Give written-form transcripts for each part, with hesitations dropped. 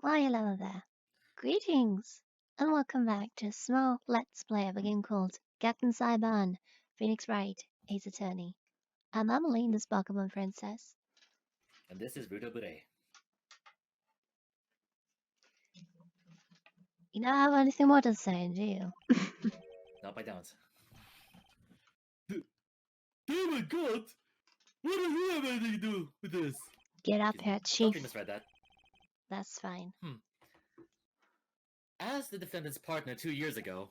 Why, hello there. Greetings, and welcome back to a small Let's Play of a game called Captain Saiban, Phoenix Wright, Ace Attorney. I'm Emily, the Sparkleman Princess. And this is Ruudo. You don't have anything more to say, do you? Nope, I don't. Oh my god! What does he have anything to do with this? Get up here, Okay, Chief. misread that. That's fine. As the defendant's partner 2 years ago,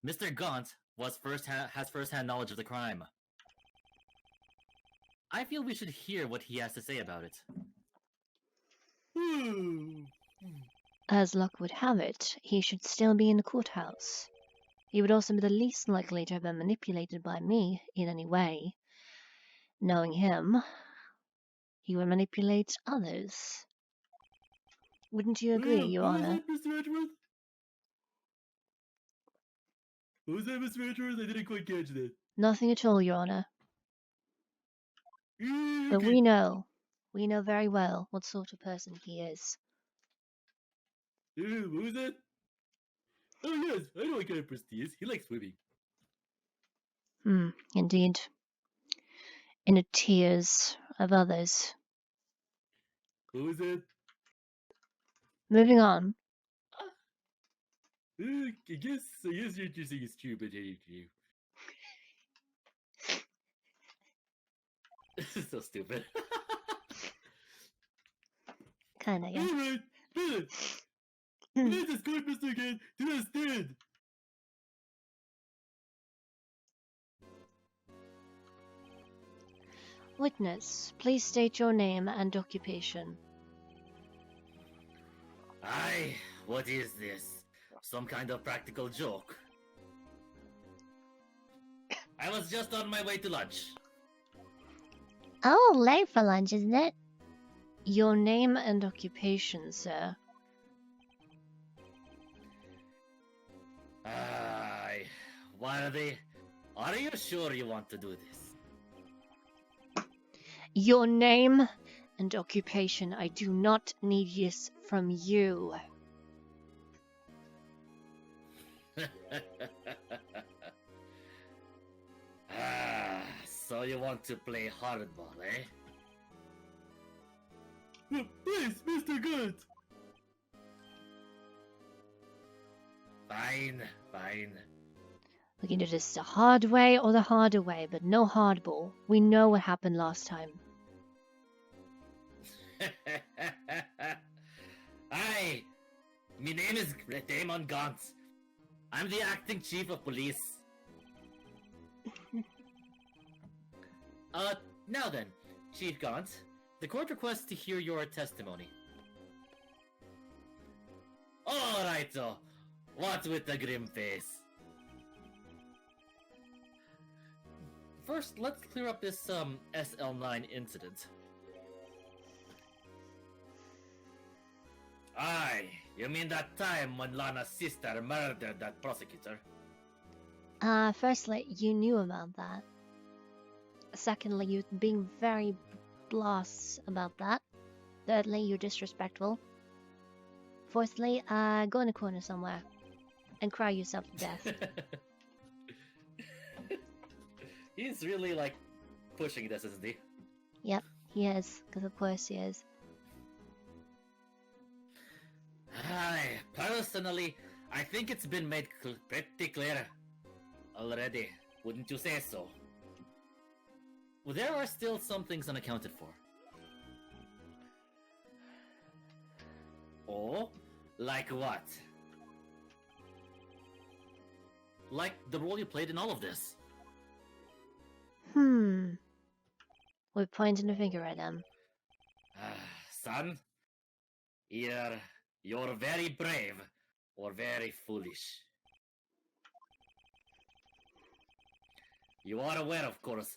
Mr. Gaunt has first-hand knowledge of the crime. I feel we should hear what he has to say about it. As luck would have it, he should still be in the courthouse. He would also be the least likely to have been manipulated by me in any way. Knowing him, he would manipulate others. Wouldn't you agree, Your Honor? What was that, Mr. Edgeworth? What was that, Mr. Edgeworth? I didn't quite catch that. Nothing at all, Your Honor. But Okay. we know very well what sort of person he is. What was that? Oh yes, I know what kind of person he is. He likes swimming. Indeed. In the tears of others. What was that? Moving on. I guess what you're saying is true, but I hate you. This is so stupid. Kinda, yeah. Alright, then. Let us court Mr. again to the stand. Witness, please state your name and occupation. Aye, what is this? Some kind of practical joke? I was just on my way to lunch. Oh, late for lunch, isn't it? Your name and occupation, sir. Aye, what are they? Are you sure you want to do this? Your name and occupation. I do not need this from you. So you want to play hardball, eh? Please, Mr. Good. Fine. We can do this the hard way or the harder way, but no hardball. We know what happened last time. Hi, my name is Damon Gaunt. I'm the acting chief of police. Now then, Chief Gaunt, the court requests to hear your testimony. Alrighto, what with the grim face? First, let's clear up this, SL9 incident. Aye, you mean that time when Lana's sister murdered that prosecutor? Firstly, you knew about that. Secondly, you're being very blast about that. Thirdly, you're disrespectful. Fourthly, go in a corner somewhere and cry yourself to death. He's really, like, pushing this, isn't he? Yep, he is, because of course he is. Aye, personally, I think it's been made pretty clear already. Wouldn't you say so? Well, there are still some things unaccounted for. Oh? Like what? Like the role you played in all of this. We're pointing the finger at him. Son, either you're very brave or very foolish. You are aware, of course,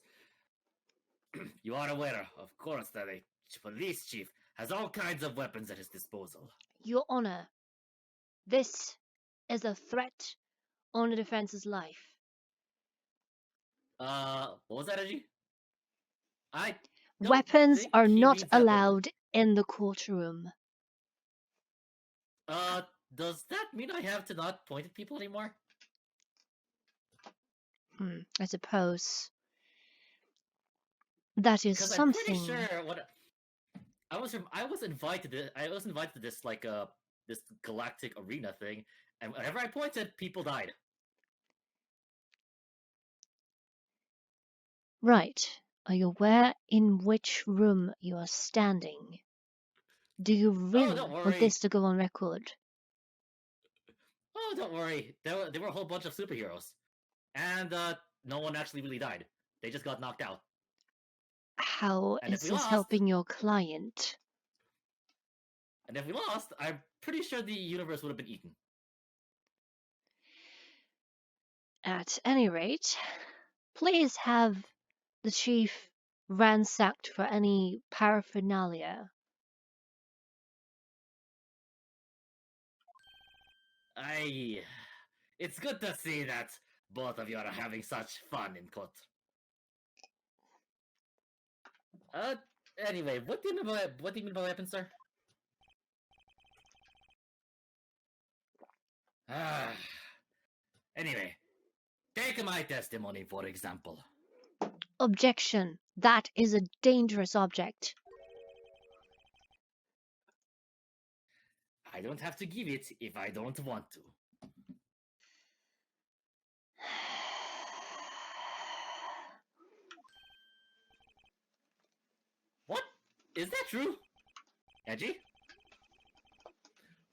that a police chief has all kinds of weapons at his disposal. Your Honor, this is a threat on the defense's life. What was that, Reggie? Weapons are not allowed in the courtroom. Does that mean I have to not point at people anymore? I suppose that is Because I'm pretty something. sure what I was invited. I was invited to this this galactic arena thing, and whenever I pointed, people died. Right. Are you aware in which room you are standing? Do you Oh, really don't want worry. this to go on record? Oh, don't worry. There were a whole bunch of superheroes, and no one actually really died. They just got knocked out. How And if is we this lost, helping your client? I'm pretty sure the universe would have been eaten. At any rate, please have the chief ransacked for any paraphernalia. I. It's good to see that both of you are having such fun in court. Uh, anyway, what do you mean by weapons, sir? Ah. Anyway, take my testimony for example. Objection. That is a dangerous object. I don't have to give it if I don't want to. What? Is that true? Edgy?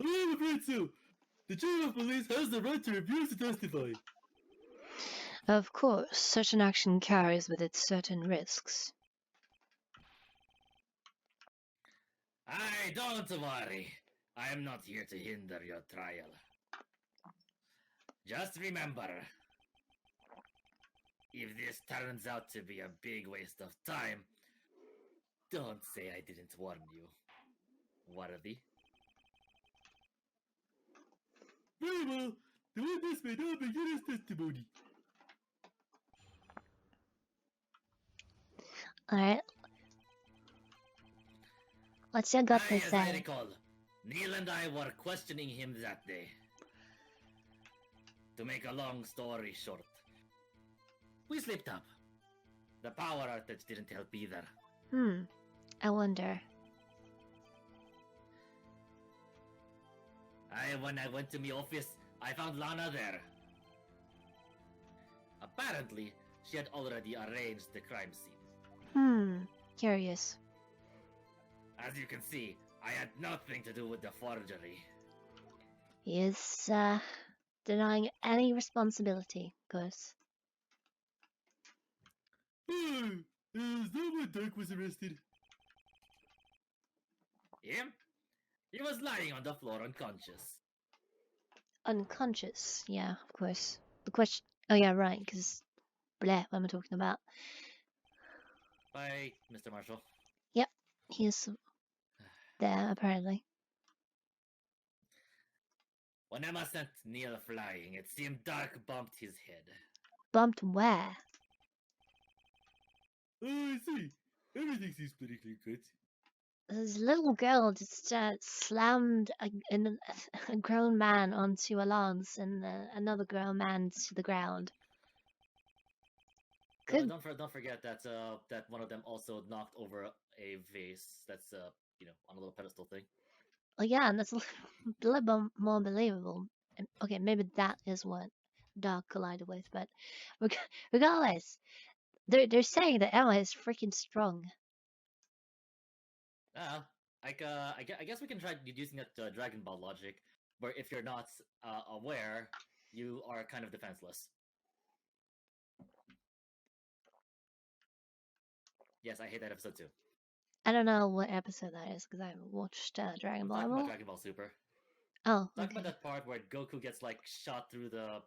I'm afraid so. The chief of police has the right to refuse to testify. Of course, such an action carries with it certain risks. Don't worry. I am not here to hinder your trial. Just remember, if this turns out to be a big waste of time, don't say I didn't warn you. Worthy? Very well. The witness may now begin his testimony. Alright. What's your gut to As I say? recall, Neil and I were questioning him that day. To make a long story short, we slipped up. The power outage didn't help either. I wonder. When I went to my office, I found Lana there. Apparently, she had already arranged the crime scene. Curious. As you can see, I had nothing to do with the forgery. He is, denying any responsibility, of course. Is that when Dirk was arrested? Him? He was lying on the floor unconscious. Unconscious, yeah, of course. The question. Oh, yeah, right, because. Bleh, what am I talking about? By Mr. Marshall. Yep, he's there, apparently. When Emma sent Neil flying, it seemed Dark bumped his head. Bumped where? Oh, I see. Everything seems pretty clear cut. This little girl just slammed a grown man onto a lance and another grown man to the ground. Good. Don't forget that that one of them also knocked over a vase that's on a little pedestal thing. Well, yeah, and that's a little bit more believable. Okay, maybe that is what Doc collided with, but regardless, they're saying that Emma is freaking strong. I guess we can try using that Dragon Ball logic, where if you're not aware, you are kind of defenseless. Yes, I hate that episode too. I don't know what episode that is because I haven't watched Dragon Ball. I'm talking about Dragon Ball Super. Oh, Talking okay. about that part where Goku gets like shot through the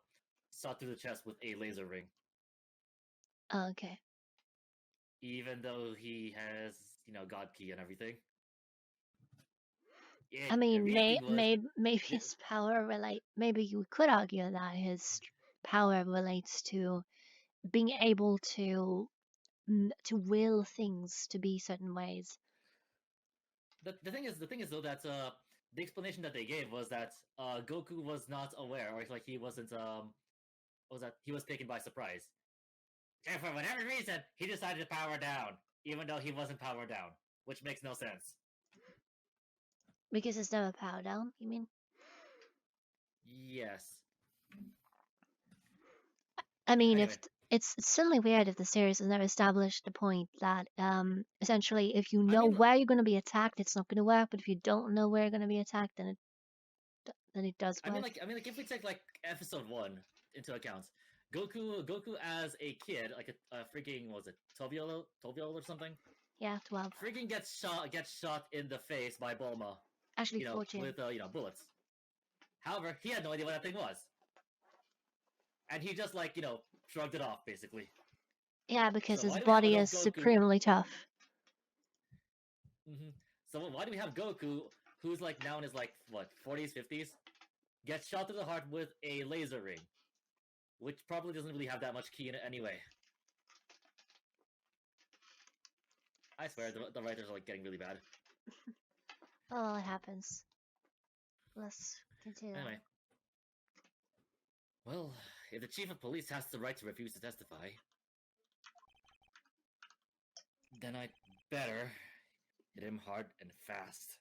chest with a laser ring. Oh, okay. Even though he has God Key and everything. I mean, maybe his power relate. Maybe you could argue that his power relates to being able to will things to be certain ways. The thing is though that the explanation that they gave was that Goku was not aware, or like he wasn't what was that he was taken by surprise. And for whatever reason, he decided to power down, even though he wasn't powered down, which makes no sense. Because it's never powered down, you mean? Yes. I mean, Anyway, if it's certainly weird if the series has never established the point that essentially if you I know mean, where you're going to be attacked, it's not going to work. But if you don't know where you're going to be attacked, then it does work. I mean, like if we take like episode 1 into account, Goku as a kid, like a freaking what was it Tobiolo or something? Yeah, 12. Freaking gets shot in the face by Bulma. Actually, 14. With bullets. However, he had no idea what that thing was, and he just like shrugged it off basically. Yeah, because So his why do we have body an is Goku? supremely tough. So why do we have Goku, who's like now in his like what 40s, 50s, gets shot to the heart with a laser ring, which probably doesn't really have that much ki in it anyway. I swear the writers are like getting really bad. Oh, it happens. Let's continue. Anyway. Well, if the chief of police has the right to refuse to testify, then I'd better hit him hard and fast.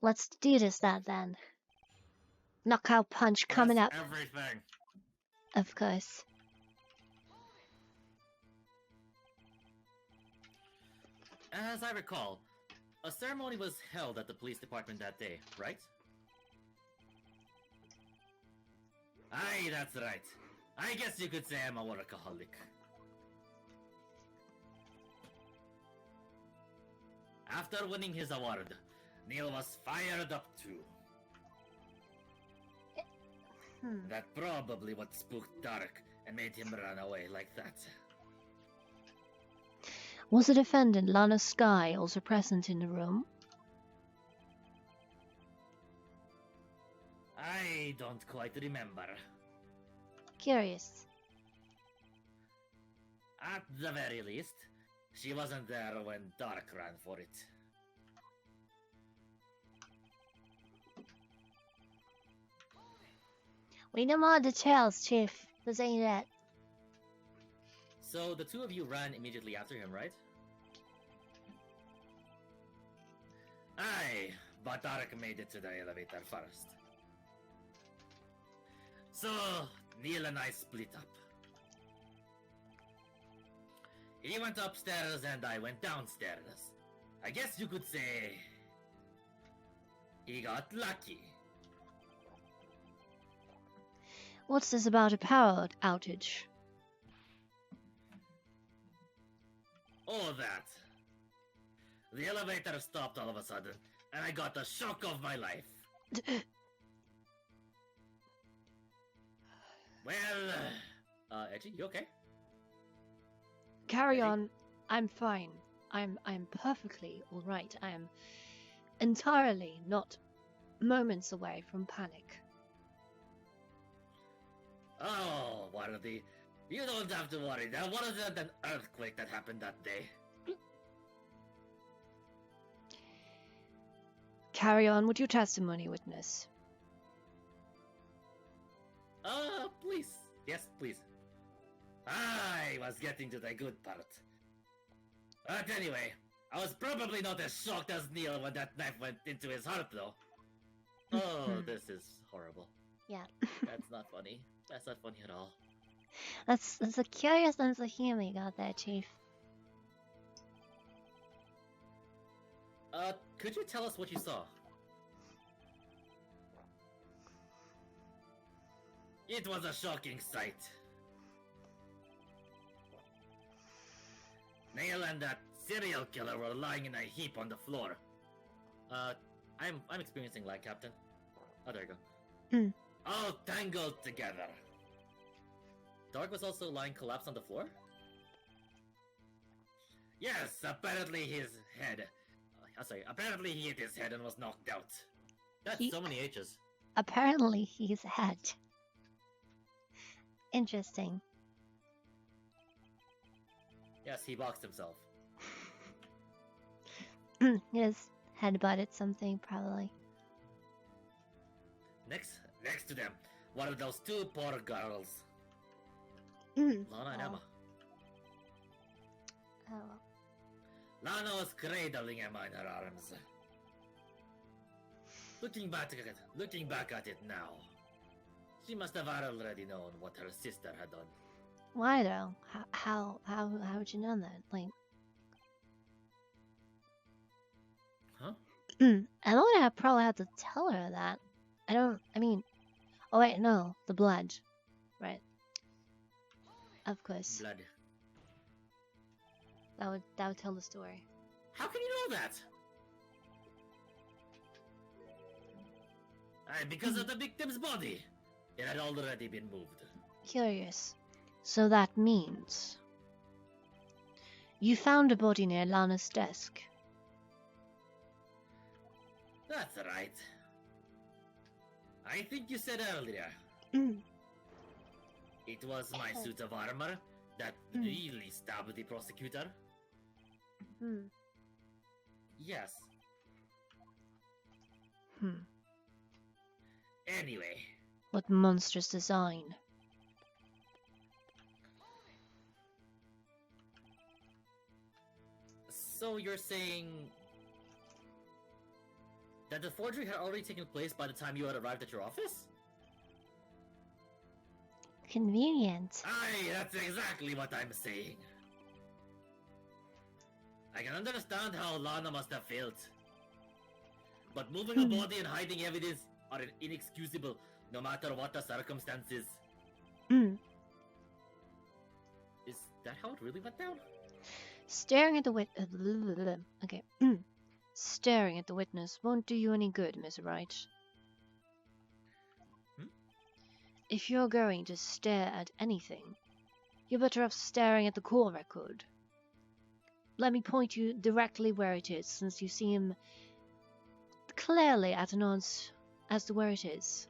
Let's do this then. Knockout punch coming up. Everything. Of course. As I recall, a ceremony was held at the police department that day, right? Aye, that's right. I guess you could say I'm a workaholic. After winning his award, Neil was fired up too. That probably what spooked Dark and made him run away like that. Was the defendant, Lana Sky, also present in the room? I don't quite remember. Curious. At the very least, she wasn't there when Dark ran for it. We know more details, Chief. This ain't it. So the two of you ran immediately after him, right? Aye, but Dark made it to the elevator first. So, Neil and I split up. He went upstairs and I went downstairs. I guess you could say he got lucky. What's this about a power outage? Oh, that. The elevator stopped all of a sudden, and I got the shock of my life. Well, Edgy, you okay? Carry Eddie? on. I'm fine. I'm perfectly all right. I am entirely not moments away from panic. Oh, Wardy, you don't have to worry. There wasn't an earthquake that happened that day. Carry on with your testimony, witness. Please. Yes, please. I was getting to the good part. But anyway, I was probably not as shocked as Neil when that knife went into his heart, though. Oh, this is horrible. Yeah. That's not funny. That's not funny at all. That's a curious sense of humor you got there, Chief. Could you tell us what you saw? It was a shocking sight. Neil and that serial killer were lying in a heap on the floor. I'm experiencing lag, Captain. Oh, there you go. All tangled together. Dark was also lying collapsed on the floor? Yes, apparently his head... apparently he hit his head and was knocked out. That's so many H's. Apparently he's had. Interesting. Yes, he boxed himself. Yes. Headbutted something, probably. Next to them, one of those two poor girls. Lana and Emma. Oh. Lana was cradling Emma in her arms. Looking back at it now, she must have already known what her sister had done. Why though? How would you know that? Like, huh? I would have probably had to tell her that. I mean, oh wait, no, the blood, right? Of course, Blood. that would tell the story. How can you know that? Because of the victim's body. It had already been moved. Curious. So that means you found a body near Lana's desk. That's right. I think you said earlier. It was my suit of armor that really stabbed the prosecutor. Yes. Anyway. What monstrous design. So you're saying that the forgery had already taken place by the time you had arrived at your office? Convenient. Aye, that's exactly what I'm saying. I can understand how Lana must have felt. But moving a body and hiding evidence are inexcusable, no matter what the circumstances. Is that how it really went down? Staring at the okay. Staring at the witness won't do you any good, Miss Wright. If you're going to stare at anything, you're better off staring at the call record. Let me point you directly where it is, since you seem clearly at an odds as to where it is.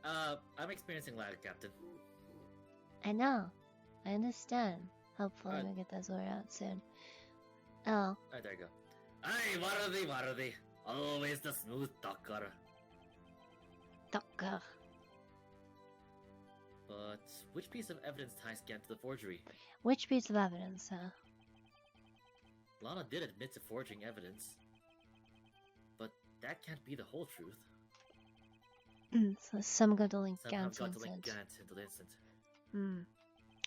I'm experiencing lag, Captain. I know. I understand. Hopefully we'll get that sorted out soon. Oh. Alright, there you go. Aye, worthy. Always the smooth talker. Talker. But which piece of evidence ties Gant to the forgery? Which piece of evidence, huh? Lana did admit to forging evidence. But that can't be the whole truth. So some got to link Gant into the incident.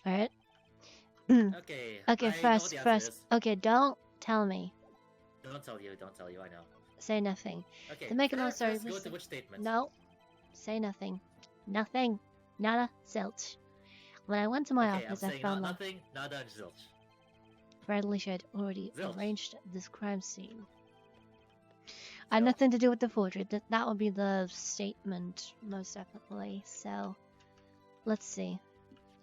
Alright. Okay. Okay, first. Okay, don't tell me. Don't tell you, I know. Say nothing. Okay, to make a long story, go to which statement? No. Say nothing. Nothing. Nada. Zilch. When I went to my office, I found nothing, nada, zilch. Bradley had already Zilch. arranged this crime scene. I had nothing to do with the forgery. That would be the statement, most definitely. So, let's see.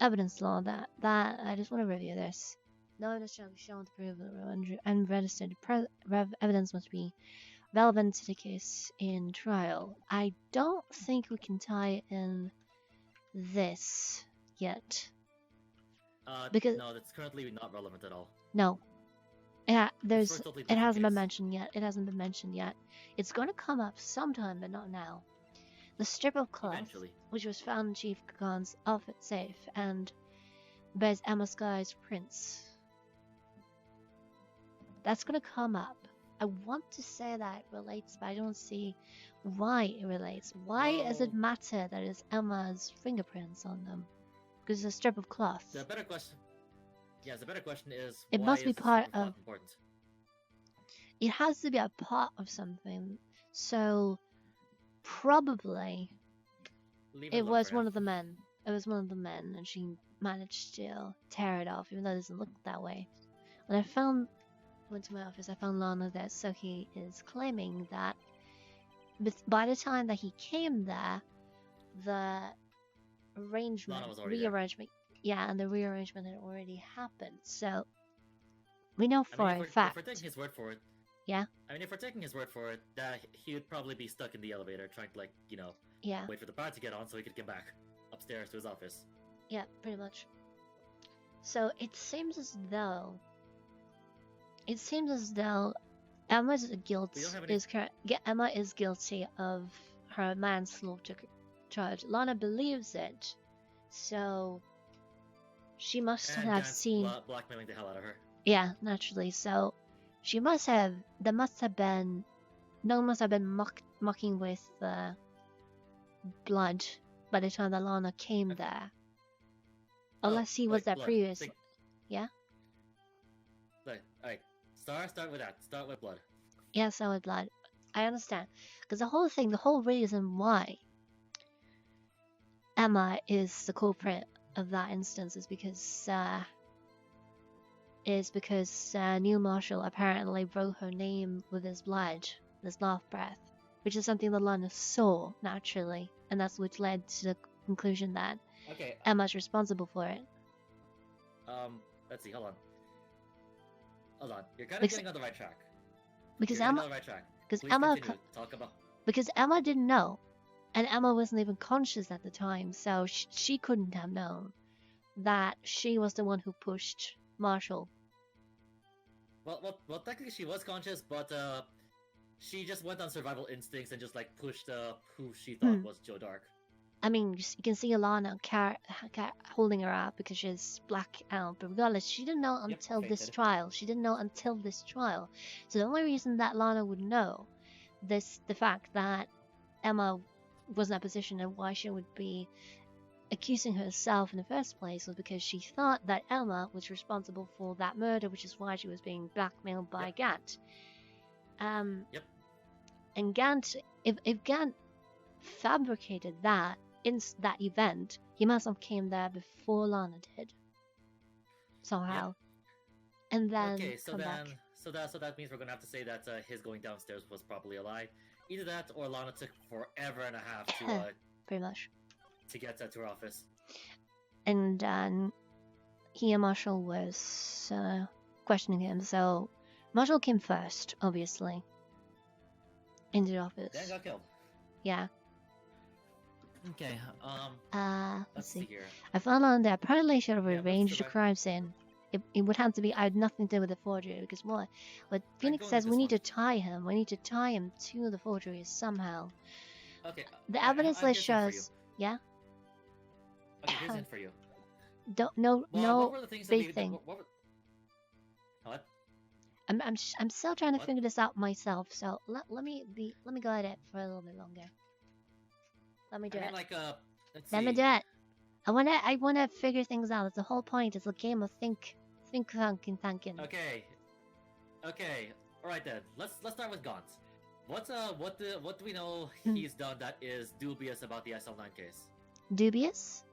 Evidence law. That I just want to review this. No evidence shall be shown to prove that unregistered evidence must be relevant to the case in trial. I don't think we can tie in this yet. Because no, that's currently not relevant at all. No. Yeah, it hasn't been mentioned. mentioned yet. It's going to come up sometime, but not now. The strip of cloth, Eventually. which was found in Chief Khan's office safe, and bears Emma Sky's prints. That's going to come up. I want to say that it relates, but I don't see why it relates. Why does it matter that it's Emma's fingerprints on them? Because it's a strip of cloth. The better question. Yes, the better question is. It why must be is part the of. important? It has to be a part of something. So probably it was one of the men. It was one of the men, and she managed to tear it off, even though it doesn't look that way. When I went to my office, I found Lana there, so he is claiming that by the time that he came there, the rearrangement, and the rearrangement had already happened. So we know for a fact. If we're taking his word for it. Yeah. I mean, if we're taking his word for it, he would probably be stuck in the elevator trying to, wait for the bar to get on so he could get back upstairs to his office. Yeah, pretty much. So it seems as though Emma's guilt We don't have any. is Emma is guilty of her manslaughter charge. Lana believes it, so she must And have Gant's seen. blackmailing the hell out of her. Yeah, naturally. So she must have. There must have been. No one must have been mucking with blood by the time that Lana came Okay. there. Oh, Unless he was wait, there blood. previously. Yeah? Alright. Start with that. Start with blood. Yeah, so with blood. I understand. Because the whole reason why Emma is the culprit of that instance is because Neil Marshall apparently wrote her name with his blood, his last breath, which is something that Lana saw naturally, and that's which led to the conclusion that Okay. Emma's responsible for it. Let's see. Hold on. You're kind of getting on the right track. Because You're getting Emma, on the right track. because Please Emma, continue. Talk about. because Emma didn't know, and Emma wasn't even conscious at the time, so she couldn't have known that she was the one who pushed Marshall. Well, technically she was conscious, but she just went on survival instincts and just like pushed who she thought was Joe Dark. I mean, you can see Alana holding her up because she's black out, but regardless, she didn't know until this trial. She didn't know until this trial. So the only reason that Lana would know the fact that Emma was in that position and why she would be accusing herself in the first place was because she thought that Emma was responsible for that murder, which is why she was being blackmailed by Gant. And Gant, if Gant fabricated that in that event, he must have came there before Lana did. Somehow. And then okay, come back. So that means we're gonna have to say that his going downstairs was probably a lie. Either that or Lana took forever and a half to pretty much to get to her office. And he and Marshall was questioning him, so Marshall came first, obviously, into the office. Then got killed. Yeah. Okay. Let's see. Here. I found out that apparently should have arranged the crime scene. It would have to be. I had nothing to do with the forgery because what Phoenix says, we need to tie him. We need to tie him to the forgery somehow. Okay. The evidence list shows. Yeah. Okay, here's it for you. No big thing. What? I'm still trying to figure this out myself. So let me go at it for a little bit longer. Let me do it. Let me do it. I wanna figure things out. It's the whole point. It's a game of think, thinking. Okay. All right then. Let's start with Gaunt. What do we know he's done that is dubious about the SL9 case? Dubious?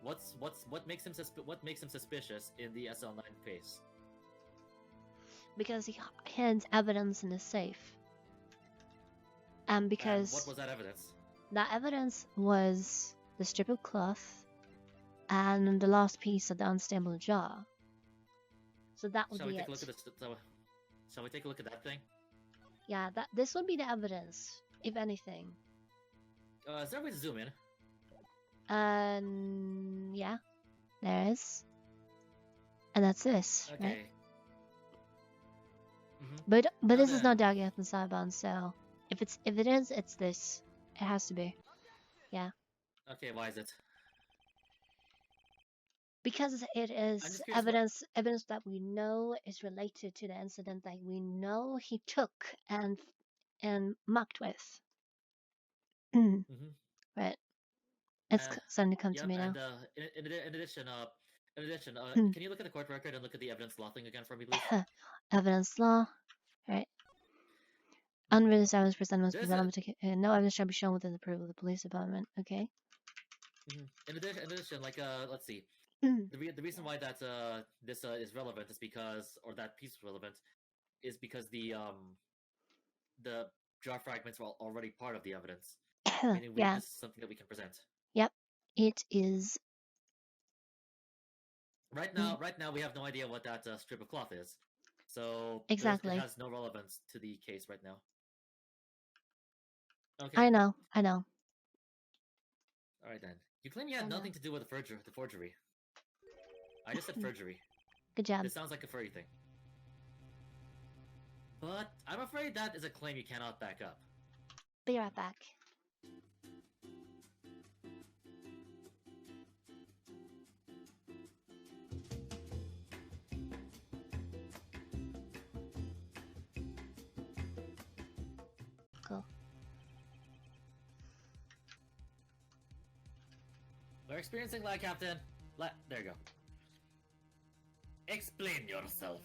What makes him suspicious in the SL9 case? Because he hid evidence in the safe. And because what was that evidence? That evidence was the strip of cloth and the last piece of the unstable jar. So that would be it. Shall we take a look at that thing? Yeah, this would be the evidence, if anything. Is there a way to zoom in? Yeah, there is. And that's this, okay. Right? Mm-hmm. But this is not Daggett and Cyborg, so if it is, it's this. It has to be. Yeah. Okay, why is it? Because it is evidence that we know is related to the incident that we know he took and mucked with. Right. It's starting to come to me now. And, in addition, can you look at the court record and look at the evidence law thing again for me, please? Evidence law. Right. Unwritten evidence presented no evidence shall be shown within the approval of the police department. Okay. In addition, let's see. The reason why that this is relevant is because, or that piece is relevant, is because the jar fragments were already part of the evidence. Meaning this is something that we can present. Yep, it is. Right now, we have no idea what that strip of cloth is, so exactly it has no relevance to the case right now. Okay. I know. All right then. You claim you had nothing to do with the forgery. I just said forgery. Good job. This sounds like a furry thing. But I'm afraid that is a claim you cannot back up. Be right back. Cool. We're experiencing lag, Captain. There you go. Explain yourself.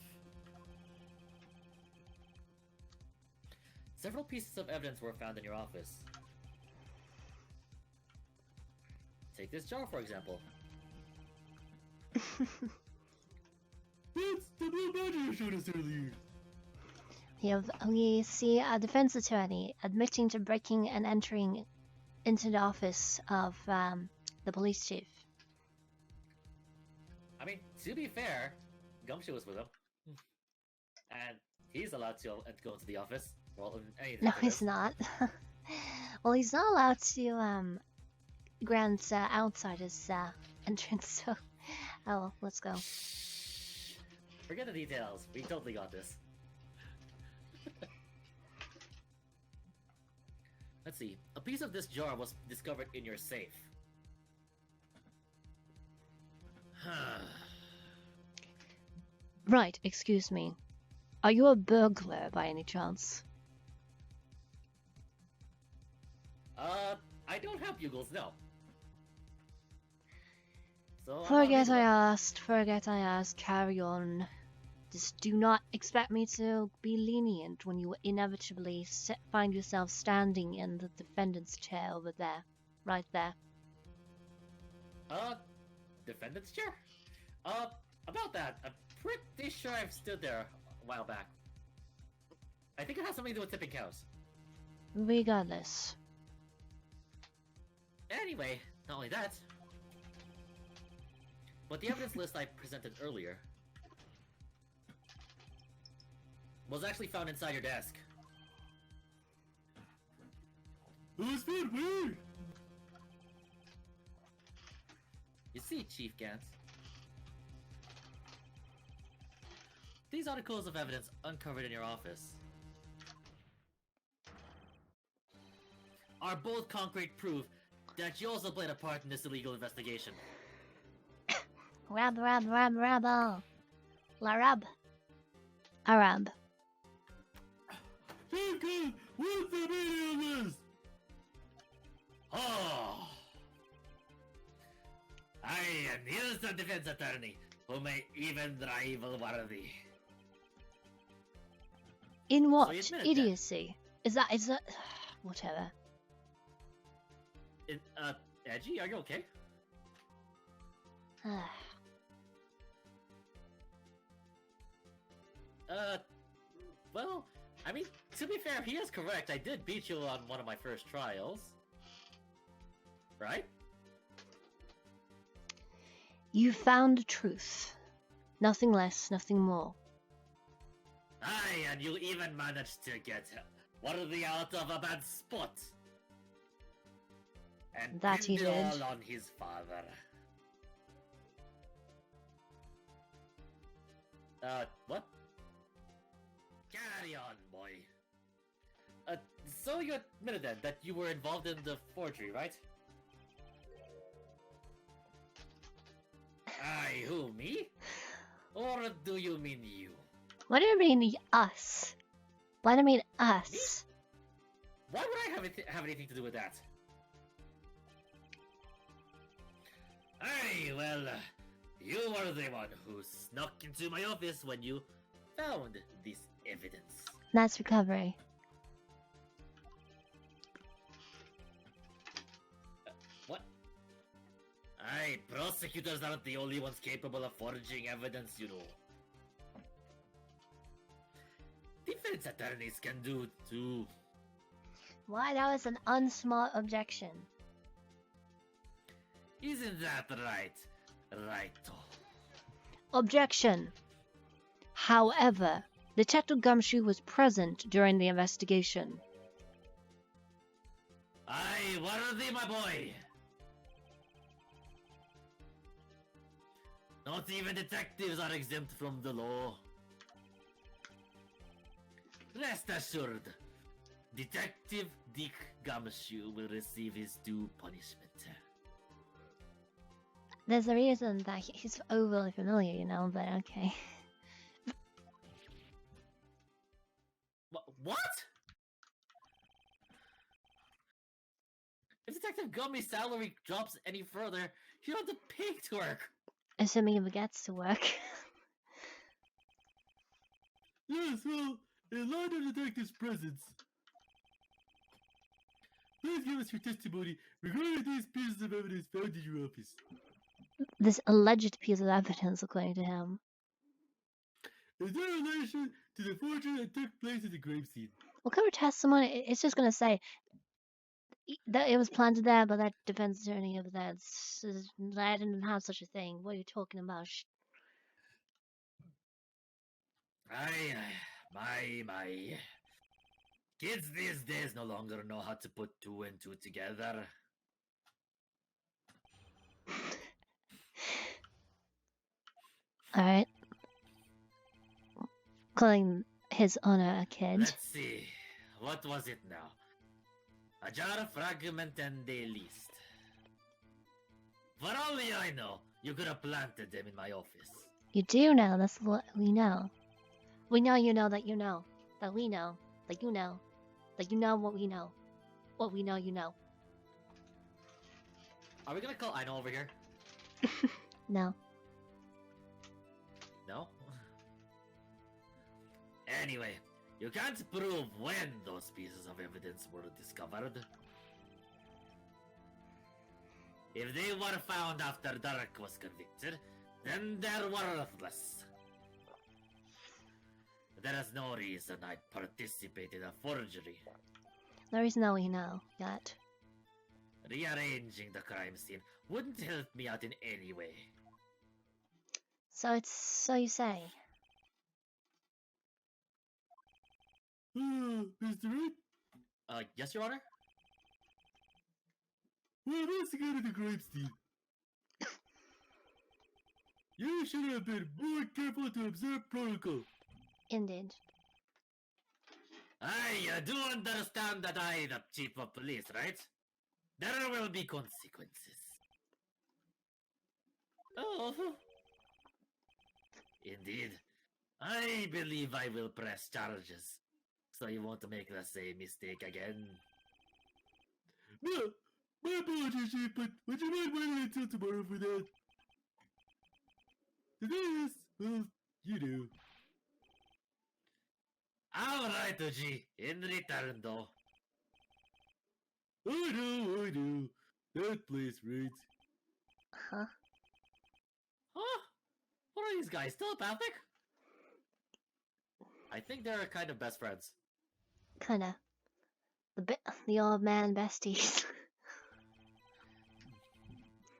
Several pieces of evidence were found in your office. Take this jar, for example. That's the blue badge you showed us earlier. We see a defense attorney admitting to breaking and entering into the office of the police chief. I mean, to be fair, Gumshoe was with him. And he's allowed to go into the office. Well, anything No, he's not. Well, he's not allowed to grant outsiders entrance, so... Oh, well, let's go. Forget the details. We totally got this. Let's see. A piece of this jar was discovered in your safe. Right, excuse me. Are you a burglar by any chance? I don't have bugles, no. So Forget I asked, carry on. Just do not expect me to be lenient when you inevitably find yourself standing in the defendant's chair over there. Right there. Defendant's chair? About that, I'm pretty sure I've stood there a while back. I think it has something to do with tipping cows. Regardless. Anyway, not only that, but the evidence list I presented earlier was actually found inside your desk. Who's found weird? You see, Chief Gantz, these articles of evidence uncovered in your office are both concrete proof that you also played a part in this illegal investigation. Rab. Larab. Arab. Chief, what's the meaning of this? Oh! I am the innocent defense attorney who may even rival worthy. In what? So you admitted Idiocy. Is that whatever. Edgy, are you okay? Well, I mean, to be fair, he is correct. I did beat you on one of my first trials. Right? You found truth. Nothing less, nothing more. Aye, and you even managed to get worthy out of a bad spot. And That he pinned it did. all on his father. What? Carry on, boy. So you admitted then that you were involved in the forgery, right? Aye, who, me? Or do you mean you? What do you mean, us? What do you mean, us? Why would I have anything to do with that? Aye, well, you were the one who snuck into my office when you found this evidence. That's recovery. What? Aye, prosecutors aren't the only ones capable of forging evidence, you know. Defense attorneys can do too. Why, that was an unsmart objection. Isn't that right? Righto. Objection. However, Detective Gumshoe was present during the investigation. Aye, worthy, my boy. Not even detectives are exempt from the law. Rest assured, Detective Dick Gumshoe will receive his due punishment. There's a reason that he's overly familiar, you know, but okay. What? If Detective Gummy's salary drops any further, he'll have to pay to work. Assuming he gets to work. Yes, well, in light of Detective's presence, please give us your testimony regarding these pieces of evidence found in your office. This alleged piece of evidence, according to him. Is there a relation to the forgery that took place at the grave scene? What kind of testimony? It's just gonna say that it was planted there by that defense attorney over there. I didn't have such a thing. What are you talking about? My. Kids these days no longer know how to put two and two together. Alright. Calling his honor a kid. Let's see. What was it now? A jar fragment and a list. For all I know, you could have planted them in my office. You do know, that's what we know. We know you know that you know. That we know. That you know. That you know what we know. What we know you know. Are we gonna call Ino over here? No. No? Anyway, you can't prove when those pieces of evidence were discovered. If they were found after Dark was convicted, then they're worthless. There is no reason I'd participate in a forgery. No reason that we know yet. Rearranging the crime scene wouldn't help me out in any way. So it's so you say. Mr. Wright? Yes, Your Honor? Well, let's go to the grave scene. You should have been more careful to observe protocol. Indeed. I do understand that I, the chief of police, right? There will be consequences. Oh. Indeed. I believe I will press charges, so you won't make the same mistake again. No, my apologies, Chief, but would you mind waiting until tomorrow for that? Today is, well, you know. Alright, Oji. In return, though. I know. That place, right? Huh? Huh? What are these guys, telepathic? I think they're kind of best friends. Kinda. The old man besties.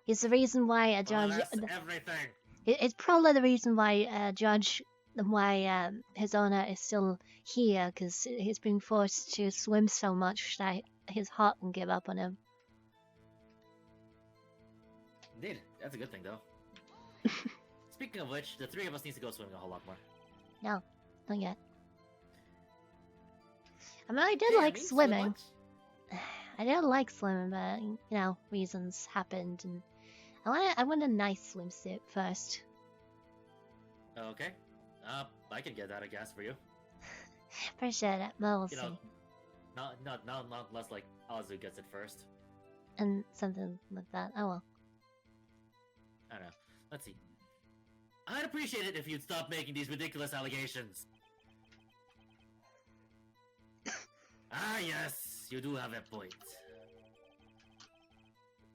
It's the reason why a judge. Well, that's everything. It's probably the reason why judge, why his honor is still here, because he's been forced to swim so much that his heart can give up on him. Indeed, that's a good thing, though. Speaking of which, the three of us need to go swimming a whole lot more. No, not yet. I mean, I did Yeah, like me, swimming. swim I did like swimming, but you know, reasons happened, and I want a nice swimsuit first. much. Okay. I can get that, I guess, for you. Appreciate it, but we'll You see. know, not unless, like, Azu gets it first. And something like that. Oh well. I don't know. Let's see. I'd appreciate it if you'd stop making these ridiculous allegations. Ah, yes, you do have a point.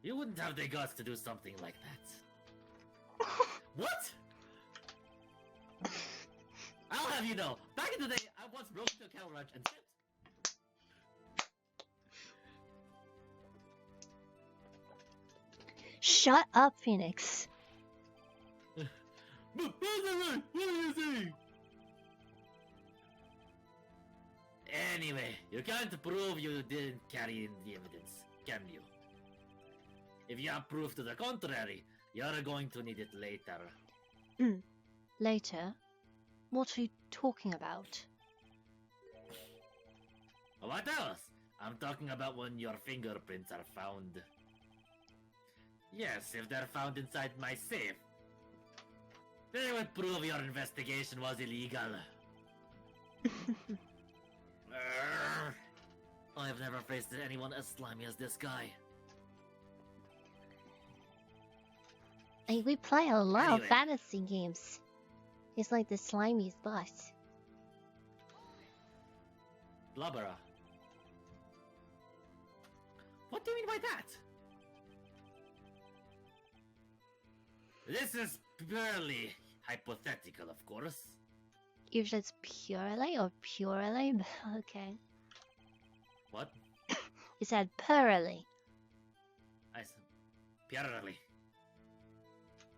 You wouldn't have the guts to do something like that. What? I'll have you know, back in the day, I once broke into a cattle ranch and tipped. Shut up, Phoenix. But, what are you saying? Anyway, you can't prove you didn't carry in the evidence, can you? If you have proof to the contrary, you're going to need it later. Later? What are you talking about? What else? I'm talking about when your fingerprints are found. Yes, if they're found inside my safe, they would prove your investigation was illegal. Urgh. I've never faced anyone as slimy as this guy. Hey, we play a lot of Anyway. fantasy games. He's like the slimiest boss. Blubbera. What do you mean by that? This is purely hypothetical, of course. Usually it's purely or purely? Okay. What? You said purely. I said purely.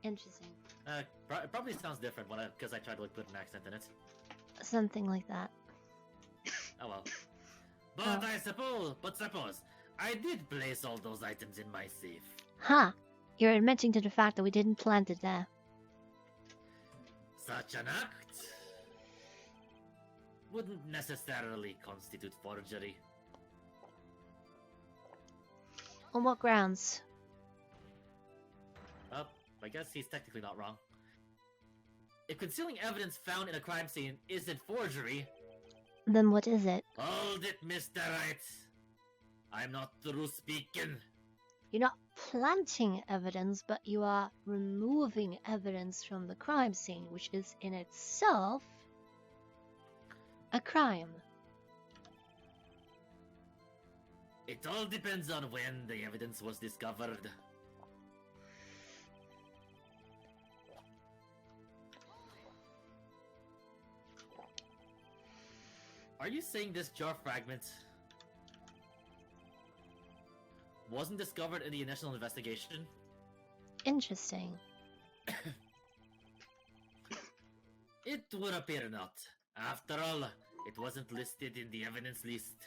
Interesting. It probably sounds different when because I tried to like put an accent in it. Something like that. Oh well. But suppose I did place all those items in my safe. Huh. You're admitting to the fact that we didn't plant it there. Such an act wouldn't necessarily constitute forgery. On what grounds? Well, I guess he's technically not wrong. If concealing evidence found in a crime scene isn't forgery, Then what is it? hold it, Mr. Wright. I'm not through speaking. You're not planting evidence, but you are removing evidence from the crime scene, which is in itself a crime. It all depends on when the evidence was discovered. Are you saying this jar fragment wasn't discovered in the initial investigation? Interesting. It would appear not. After all, it wasn't listed in the evidence list.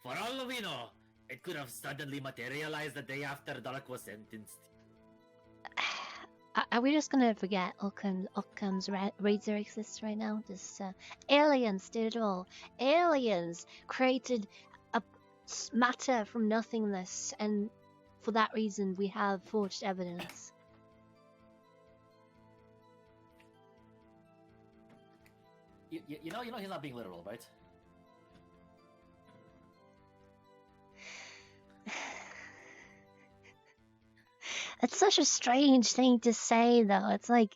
For all we know, it could have suddenly materialized the day after Dark was sentenced. Are we just gonna forget Occam's razor exists right now? Just aliens did it all. Aliens created a matter from nothingness, and for that reason, we have forged evidence. You know he's not being literal, right? It's such a strange thing to say, though. It's like,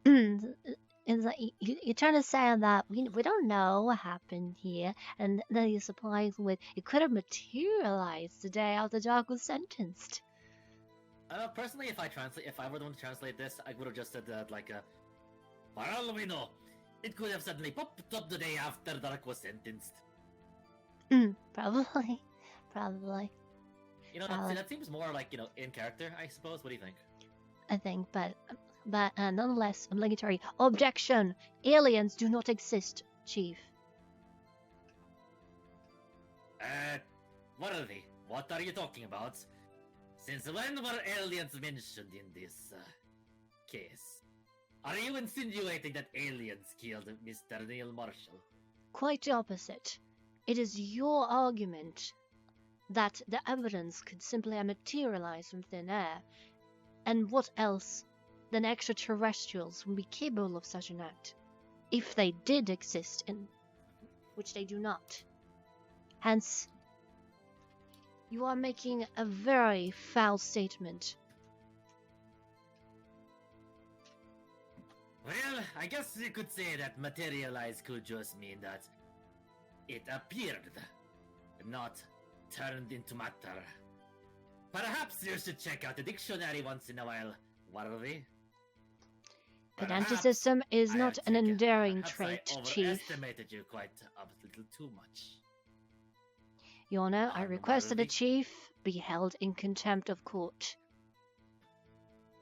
it's like you're trying to say that we don't know what happened here, and then you're supplying with it could have materialized the day after Dark was sentenced. Personally, if I were the one to translate this, I would have just said that for all we know, it could have suddenly popped up the day after Dark was sentenced. Probably. Probably. You know, that seems more like, in character, I suppose. What do you think? I think, but nonetheless, obligatory objection. Aliens do not exist, Chief. What are they? What are you talking about? Since when were aliens mentioned in this, case? Are you insinuating that aliens killed Mr. Neil Marshall? Quite the opposite. It is your argument that the evidence could simply have materialized from thin air, and what else than extraterrestrials would be capable of such an act, if they did exist, which they do not. Hence, you are making a very foul statement. Well, I guess you could say that materialize could just mean that it appeared, not turned into matter. Perhaps you should check out the dictionary once in a while, Worthy. Pedanticism is not an endearing trait, Chief. I overestimated you quite a little too much. Your Honor, I request that the Chief be held in contempt of court.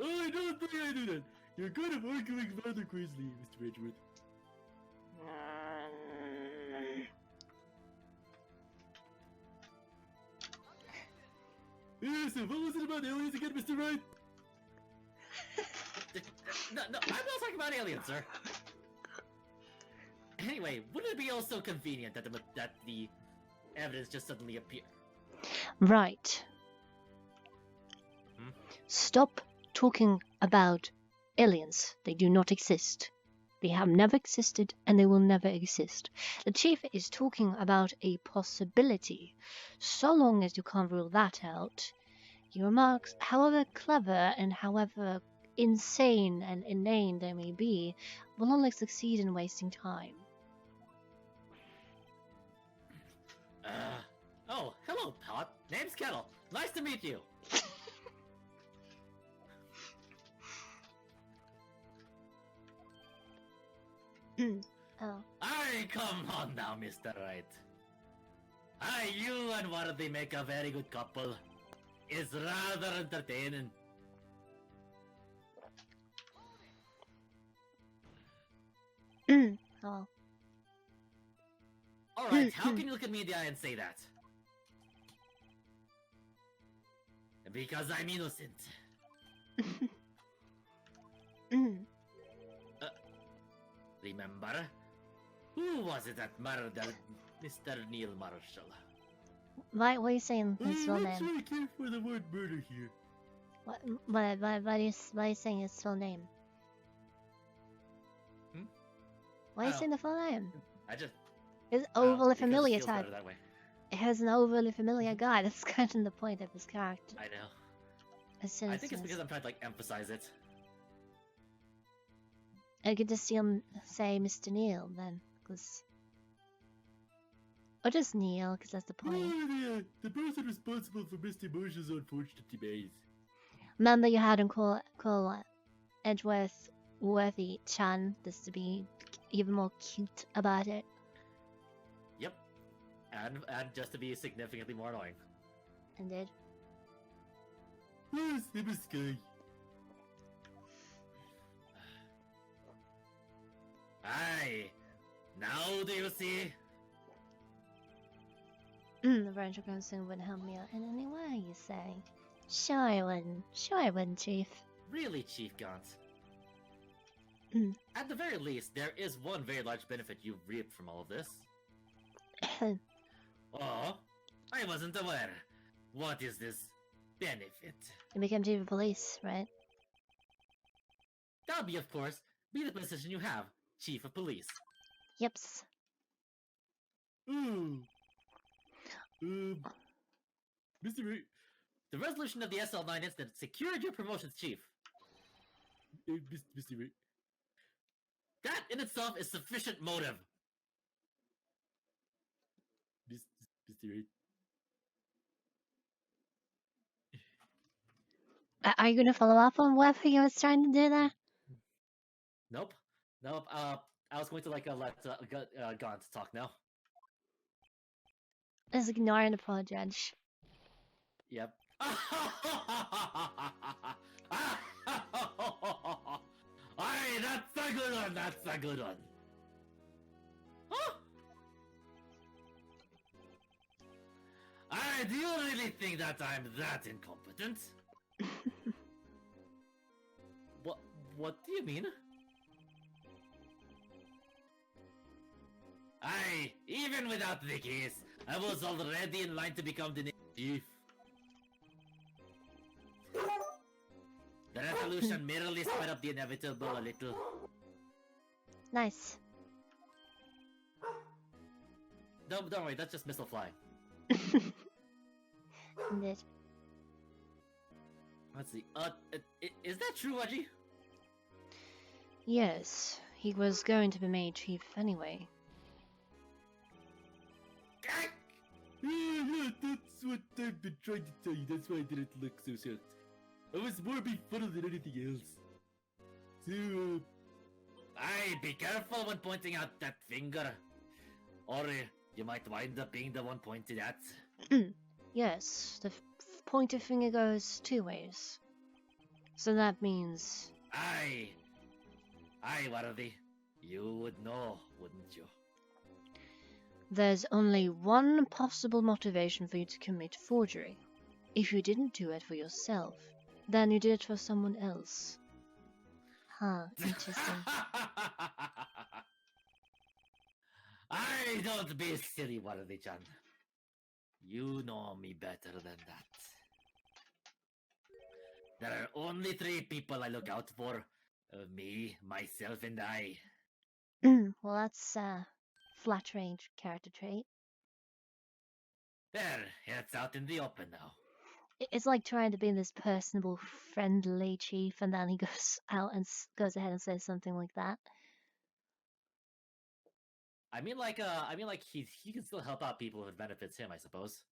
Oh, I don't think I do that. You're kind of arguing rather crazily, Mr. Edgeworth. So what was it about aliens again, Mr. Wright? No, I'm not talking about aliens, sir. Anyway, wouldn't it be also convenient that the evidence just suddenly appear? Right. Hmm? Stop talking about aliens. They do not exist. They have never existed and they will never exist. The chief is talking about a possibility. So long as you can't rule that out, your remarks, however clever and however insane and inane they may be, will only succeed in wasting time. Oh, hello, Pot. Name's Kettle. Nice to meet you. Oh. Aye, come on now, Mr. Wright. Aye, you and Worthy make a very good couple. It's rather entertaining. Oh. Alright, how can you look at me in the eye and say that? Because I'm innocent. Remember? Who was it that murdered Mr. Neil Marshall? Why are you saying his full I'm name? sure I care for the word murder here. Why are you saying his full name? Hmm? Why are you Oh. saying the full name? I just... It's oh, overly because it familiar feels type. better that way. It has an overly familiar guy. That's kind of the point of his character. I know. His I think it's sinisteress. because I'm trying to, like, emphasize it. I could just see him say Mr. Neil then, because... Or just Neil, because that's the point. The person responsible for Mr. Marshall's unfortunate demise. Remember you had him call Edgeworth Worthy Chan, just to be even more cute about it. Yep. And just to be significantly more annoying. Indeed. Where's him a sky? Aye. Now do you see? The Ranger Crimson wouldn't help me out in any way, you say? Sure I wouldn't. Sure I wouldn't, Chief. Really, Chief Gaunt? Mm. At the very least, there is one very large benefit you've reaped from all of this. Oh, I wasn't aware. What is this benefit? You became Chief of Police, right? That'll be, of course, be the position you have, Chief of Police. Yeps. Oh. Mr. Wright. The resolution of the SL9 incident secured your promotion to Chief. Mr. Wright. That in itself is sufficient motive. Mr. Wright. Are you gonna follow up on whatever you was trying to do there? Nope. Nope. I was going to let Gaunt talk now. Just ignoring the poor judge. Yep. Aye, that's a good one. That's a good one. Huh? Aye, do you really think that I'm that incompetent? What do you mean? Aye, even without the case, I was already in line to become the next chief. The resolution merely sped up the inevitable a little. Nice. Don't worry, that's just missile flying. Indeed. Let's see. Is that true, Wedgie? Yes, he was going to be made chief anyway. Yeah, that's what I've been trying to tell you. That's why I didn't look so shocked. I was more befuddled than anything else. So, Aye, be careful when pointing out that finger. Or you might wind up being the one pointed at. Yes, the pointed finger goes two ways. So that means... Aye, Worthy. You would know, wouldn't you? There's only one possible motivation for you to commit forgery. if you didn't do it for yourself, then you did it for someone else. Huh, interesting. I don't be silly, Waradi-chan. You know me better than that. There are only 3 people I look out for. Me, myself, and I. Well, that's a flattering character trait. There, it's out in the open now. It's like trying to be this personable, friendly chief, and then he goes out and goes ahead and says something like that. I mean, he can still help out people if it benefits him, I suppose.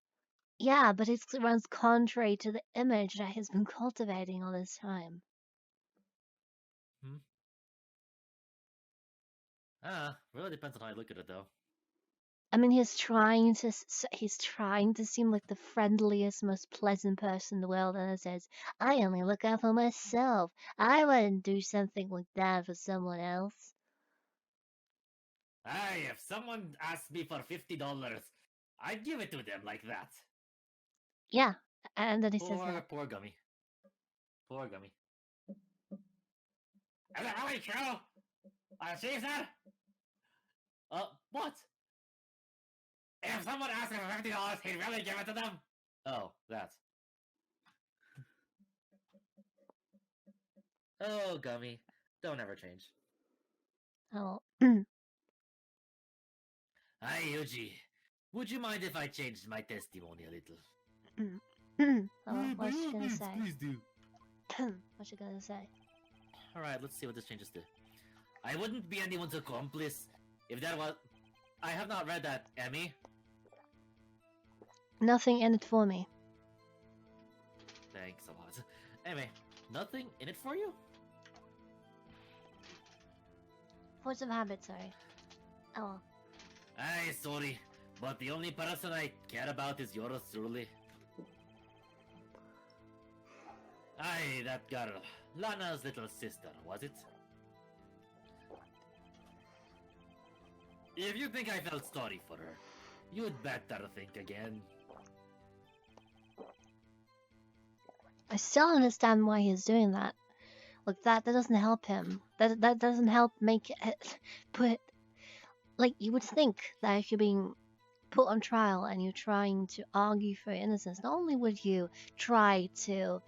Yeah, but it runs contrary to the image that he's been cultivating all this time. Really depends on how you look at it, though. I mean, he's trying to seem like the friendliest, most pleasant person in the world, and it says, "I only look out for myself. I wouldn't do something like that for someone else." Hey, if someone asked me for $50, I'd give it to them like that. Yeah, and then he says that. Poor Gummy. Poor Gummy. Is it really true? She said? What? If someone asked him for $50, he'd really give it to them? Oh, that. Oh, Gummy. Don't ever change. Oh. Hi, Yuji. Would you mind if I changed my testimony a little? Oh, what's she gonna say? Please do. What's she gonna say? Alright, let's see what this changes to. I wouldn't be anyone's accomplice if that was... I have not read that, Emmy. Nothing in it for me. Thanks a lot. Anyway, nothing in it for you? Force of habit, sorry. Oh. Aye, sorry, but the only person I care about is yours truly. Aye, that girl. Lana's little sister, was it? If you think I felt sorry for her, you'd better think again. I still understand why he's doing that. Like that doesn't help him. That doesn't help make it put like you would think that if you're being put on trial and you're trying to argue for innocence, not only would you try to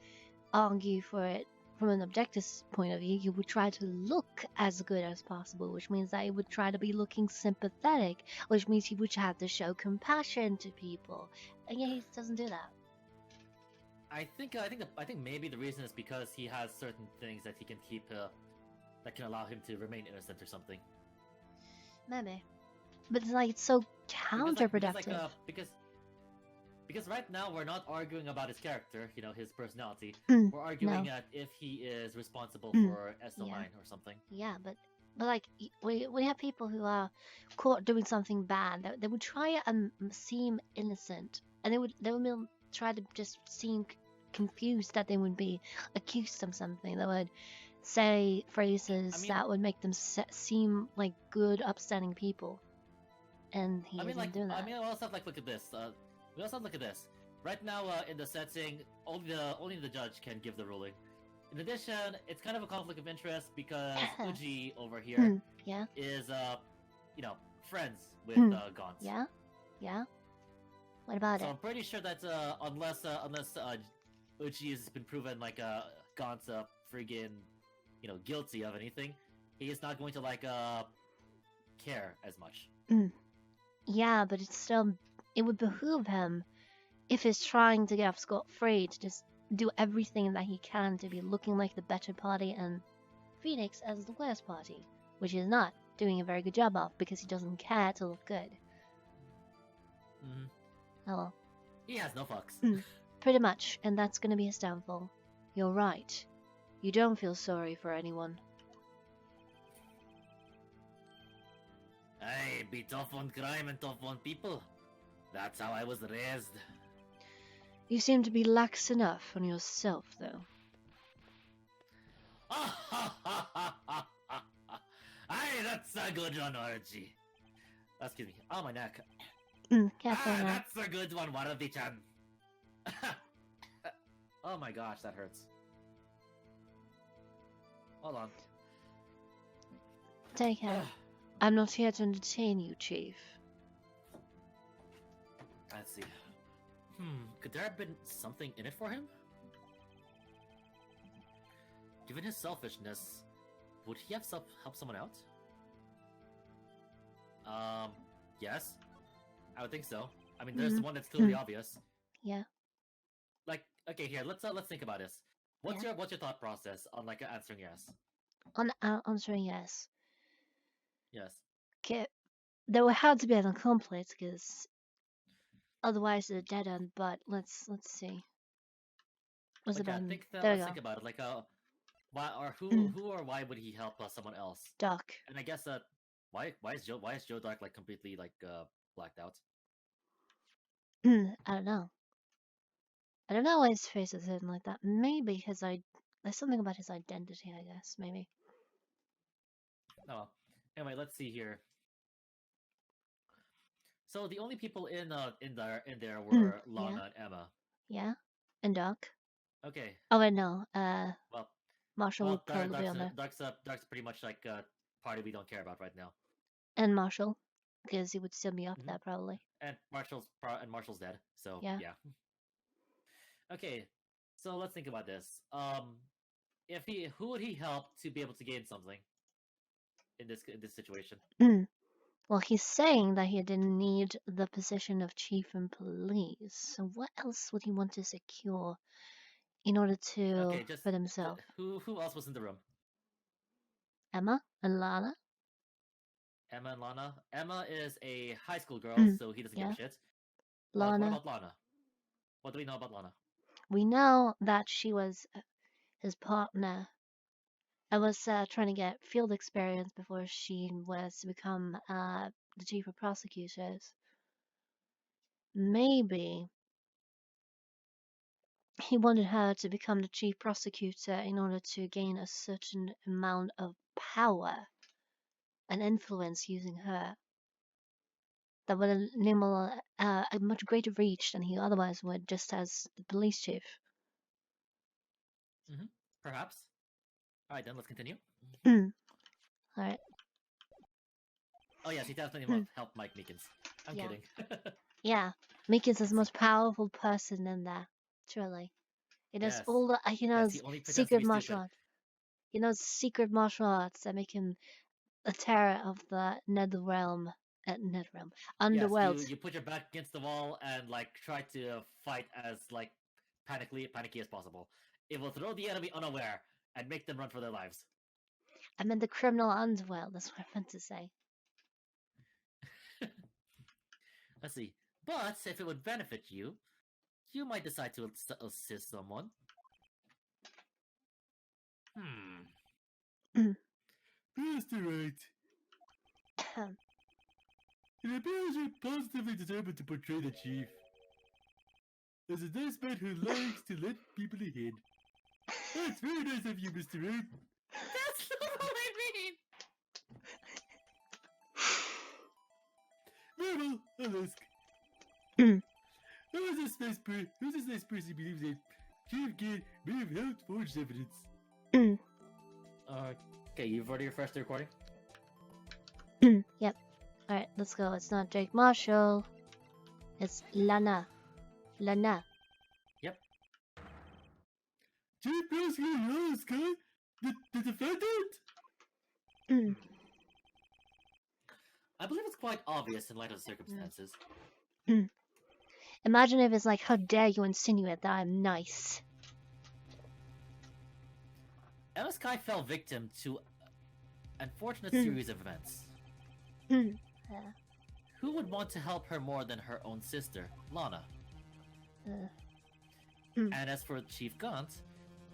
argue for it from an objective point of view, you would try to look as good as possible, which means that you would try to be looking sympathetic, which means he would have to show compassion to people. And yeah, he doesn't do that. I think maybe the reason is because he has certain things that he can keep that can allow him to remain innocent or something. Maybe. But it's like it's so counterproductive. Because right now we're not arguing about his character, his personality. Mm, we're arguing no. at if he is responsible for SO9 or something. Yeah, but like we have people who are caught doing something bad. They would try and seem innocent, and they would try to just seem confused that they would be accused of something. They would say phrases that would make them seem like good, upstanding people, and he isn't doing that. I mean, we also have look at this. We also look at this. Right now, in the setting, only the judge can give the ruling. In addition, it's kind of a conflict of interest because Uji over here is, friends with Gaunt. Yeah. What about it? So I'm pretty sure that unless Uji has been proven Gaunt's friggin' guilty of anything, he is not going to care as much. Yeah, but it would behoove him if he's trying to get off scot-free to just do everything that he can to be looking like the better party and Phoenix as the worst party, which he's not doing a very good job of because he doesn't care to look good. Oh well. He has no fucks. Pretty much, and that's gonna be his downfall. You're right. You don't feel sorry for anyone. Hey, be tough on crime and tough on people. That's how I was raised. You seem to be lax enough on yourself, though. Hey, that's a good one, Orgy. Excuse me. Oh, my neck. Careful now. That's a good one, Waradi-chan. Oh my gosh, that hurts. Hold on. Take care. I'm not here to entertain you, Chief. Let's see. Could there have been something in it for him? Given his selfishness, would he have helped someone out? Yes. I would think so. I mean, there's the one that's clearly obvious. Yeah. Like, okay, here, let's think about this. What's your thought process on like answering yes? On answering yes. Yes. Okay. There would have to be an accomplice, because otherwise it's a dead end. But let's see. What's Okay, about? think There we let's go. think about it. Like, why or who or why would he help someone else? Doc. And I guess that why is Joe Dark like completely like blacked out? I don't know. I don't know why his face is hidden like that. Maybe there's something about his identity, I guess. Maybe. Oh, anyway, let's see here. So the only people in there were Lana and Emma. Yeah. And Doc. Okay. Oh wait, no. Well, Marshall would probably be on there. Dark's pretty much like a party we don't care about right now. And Marshall, because he would still be up there probably. And Marshall's dead, so Yeah. Okay, so let's think about this. Who would he help to be able to gain something in this situation? Well, he's saying that he didn't need the position of chief in police. So what else would he want to secure in order to for himself? Who else was in the room? Emma and Lana. Emma and Lana. Emma is a high school girl, so he doesn't give a shit. Lana. What about Lana? What do we know about Lana? We know that she was his partner. I was trying to get field experience before she was to become the chief of prosecutors. Maybe he wanted her to become the chief prosecutor in order to gain a certain amount of power and influence using her that would enable a much greater reach than he otherwise would just as the police chief. Perhaps. Alright, then let's continue. Alright. Oh yes, he definitely will help Mike Meekins. I'm kidding. Yeah, Meekins is the most powerful person in there. Truly. He knows all the he knows secret martial arts. He knows secret martial arts that make him a terror of the underworld. Yes, you put your back against the wall and like try to fight as like panicky as possible. It will throw the enemy unaware and make them run for their lives. I meant the criminal underworld, that's what I meant to say. Let's see. But if it would benefit you, you might decide to assist someone. Mr. Wright. It appears you're positively determined to portray the chief as a nice man who likes to let people ahead. That's very nice of you, Mr. Wright. That's not what I mean! Normal, I'll ask. Who's this nice person who believes that Chief Kid may have helped forge evidence? Okay, you've already refreshed the recording? Yep. Alright, let's go. It's not Jake Marshall. It's Lana. Lana. Yep. Chief Prosecutor Lana Sky? The defendant? I believe it's quite obvious in light of the circumstances. Imagine if it's like, how dare you insinuate that I'm nice? Emma Sky fell victim to an unfortunate series of events. Who would want to help her more than her own sister, Lana? And as for Chief Gaunt,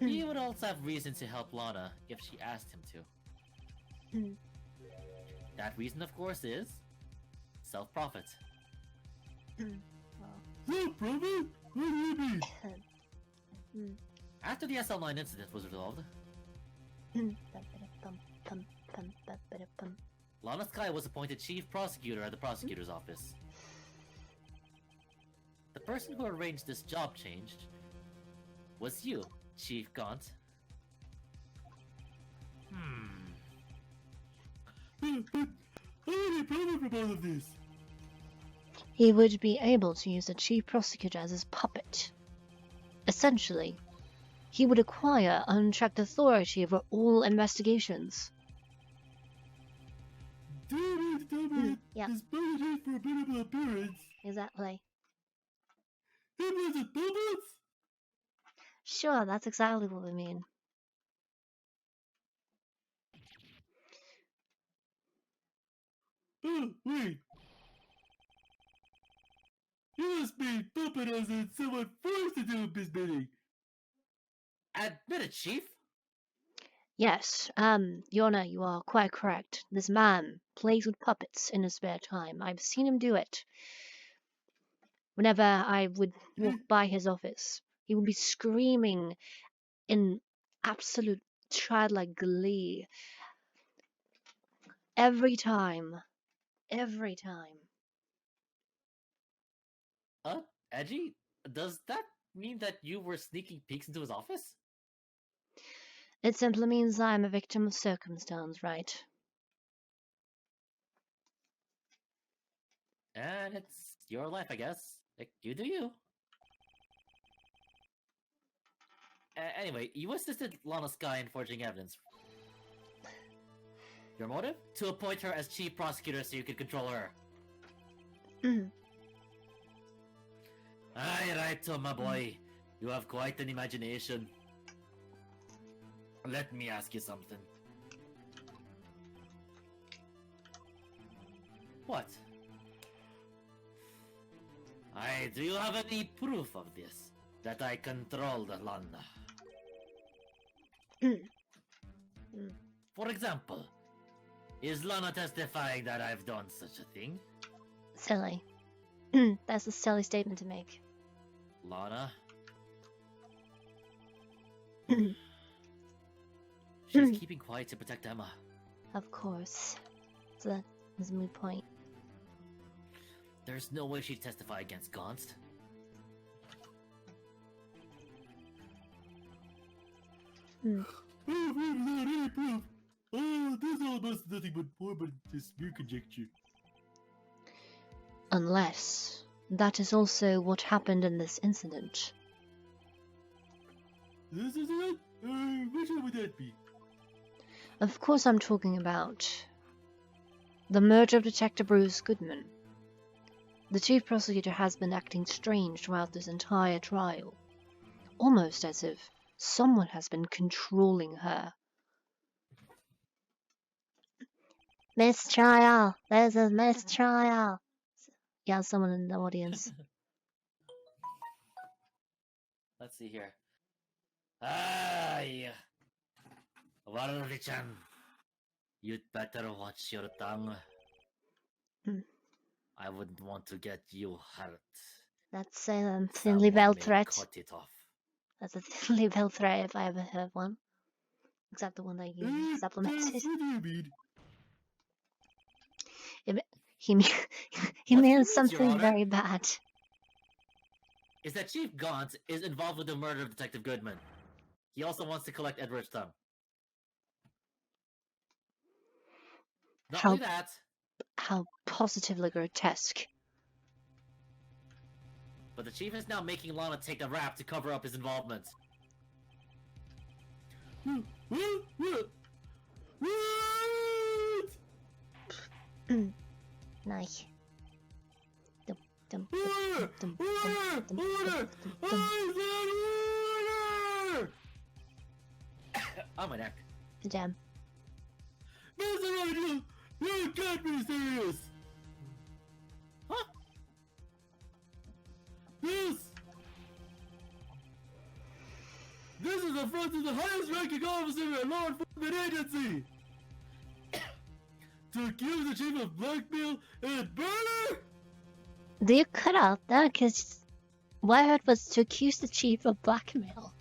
he would also have reason to help Lana if she asked him to. That reason, of course, is self-profit. Self-profit? What do you mean? After the SL9 incident was resolved, Lana Sky was appointed chief prosecutor at the prosecutor's office. The person who arranged this job change was you, Chief Gaunt. But I have a problem from all of this. He would be able to use the chief prosecutor as his puppet. Essentially, he would acquire unchecked authority over all investigations. Do you mean to tell me yeah. despite his formidable appearance, Exactly. he wasn't puppets? Sure, that's exactly what we mean. Oh, wait. You must mean puppet as in someone forced to do his bidding. Admit it, Chief. Yes, Your Honor, you are quite correct. This man plays with puppets in his spare time. I've seen him do it. Whenever I would walk by his office, he would be screaming in absolute childlike glee. Every time. Every time. Edgy, does that mean that you were sneaking peeks into his office? It simply means I'm a victim of circumstance, right? And it's your life, I guess. Like, you do you. Anyway, you assisted Lana Sky in forging evidence. Your motive? To appoint her as chief prosecutor so you could control her. Aye, right, my boy. You have quite an imagination. Let me ask you something. What? Do you have any proof of this? That I controlled Lana? For example, is Lana testifying that I've done such a thing? Silly. That's a silly statement to make. Lana? She's keeping quiet to protect Emma. Of course. So that was a moot point. There's no way she'd testify against Gaunt. Oh, without any proof. Oh, this all amounts to nothing but more but just mere conjecture. Unless that is also what happened in this incident. This is it? Which one would that be? Of course I'm talking about the murder of Detective Bruce Goodman. The chief prosecutor has been acting strange throughout this entire trial. Almost as if someone has been controlling her. Mistrial! There's a mistrial! Yeah, someone in the audience. Let's see here. Ay! Warri-chan, you'd better watch your tongue. I wouldn't want to get you hurt. That's a thinly veiled threat. Cut it off. That's a thinly veiled threat if I ever heard one. Except the one that you supplemented. What do you mean? He What means he means, Your something Honor, very bad. is that Chief Gaunt is involved with the murder of Detective Goodman. He also wants to collect Edward's tongue. Not only that, How positively grotesque. but the Chief is now making Lana take the rap to cover up his involvement. What? Nice. Order! Order! On my neck. Damn. Mr. Wright, you can't be serious! Huh? This is a front to the highest ranking officer in a law enforcement agency! To accuse the chief of blackmail and murder? Do you cut out that? Because what I heard was to accuse the chief of blackmail.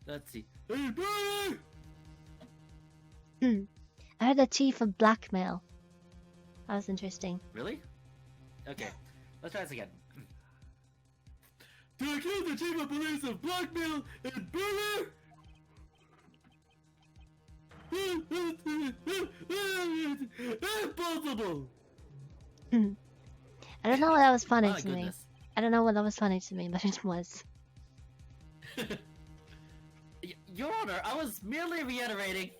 Let's see. And murder? I heard the chief of blackmail. That was interesting. Really? Okay, let's try this again. To accuse the chief of police of blackmail and murder? Impossible! I don't know what that was funny My to me. goodness. I don't know what that was funny to me, but it was. Your Honor, I was merely reiterating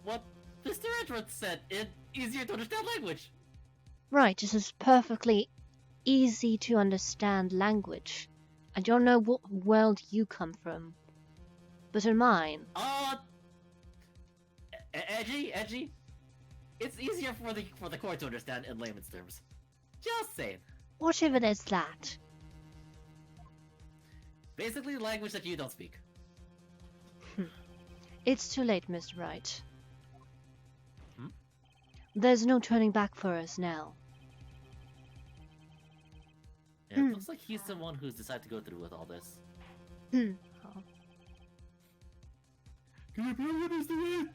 what Mr. Edwards said in easier to understand language. Right, this is perfectly easy to understand language. I don't know what world you come from, but in mine, Edgy. It's easier for the court to understand in layman's terms. Just saying. what if it is that? Basically, language that you don't speak. It's too late, Mr. Wright. Hmm? There's no turning back for us now. Yeah, it looks like he's the one who's decided to go through with all this. Can you prove it, Mr. Wright?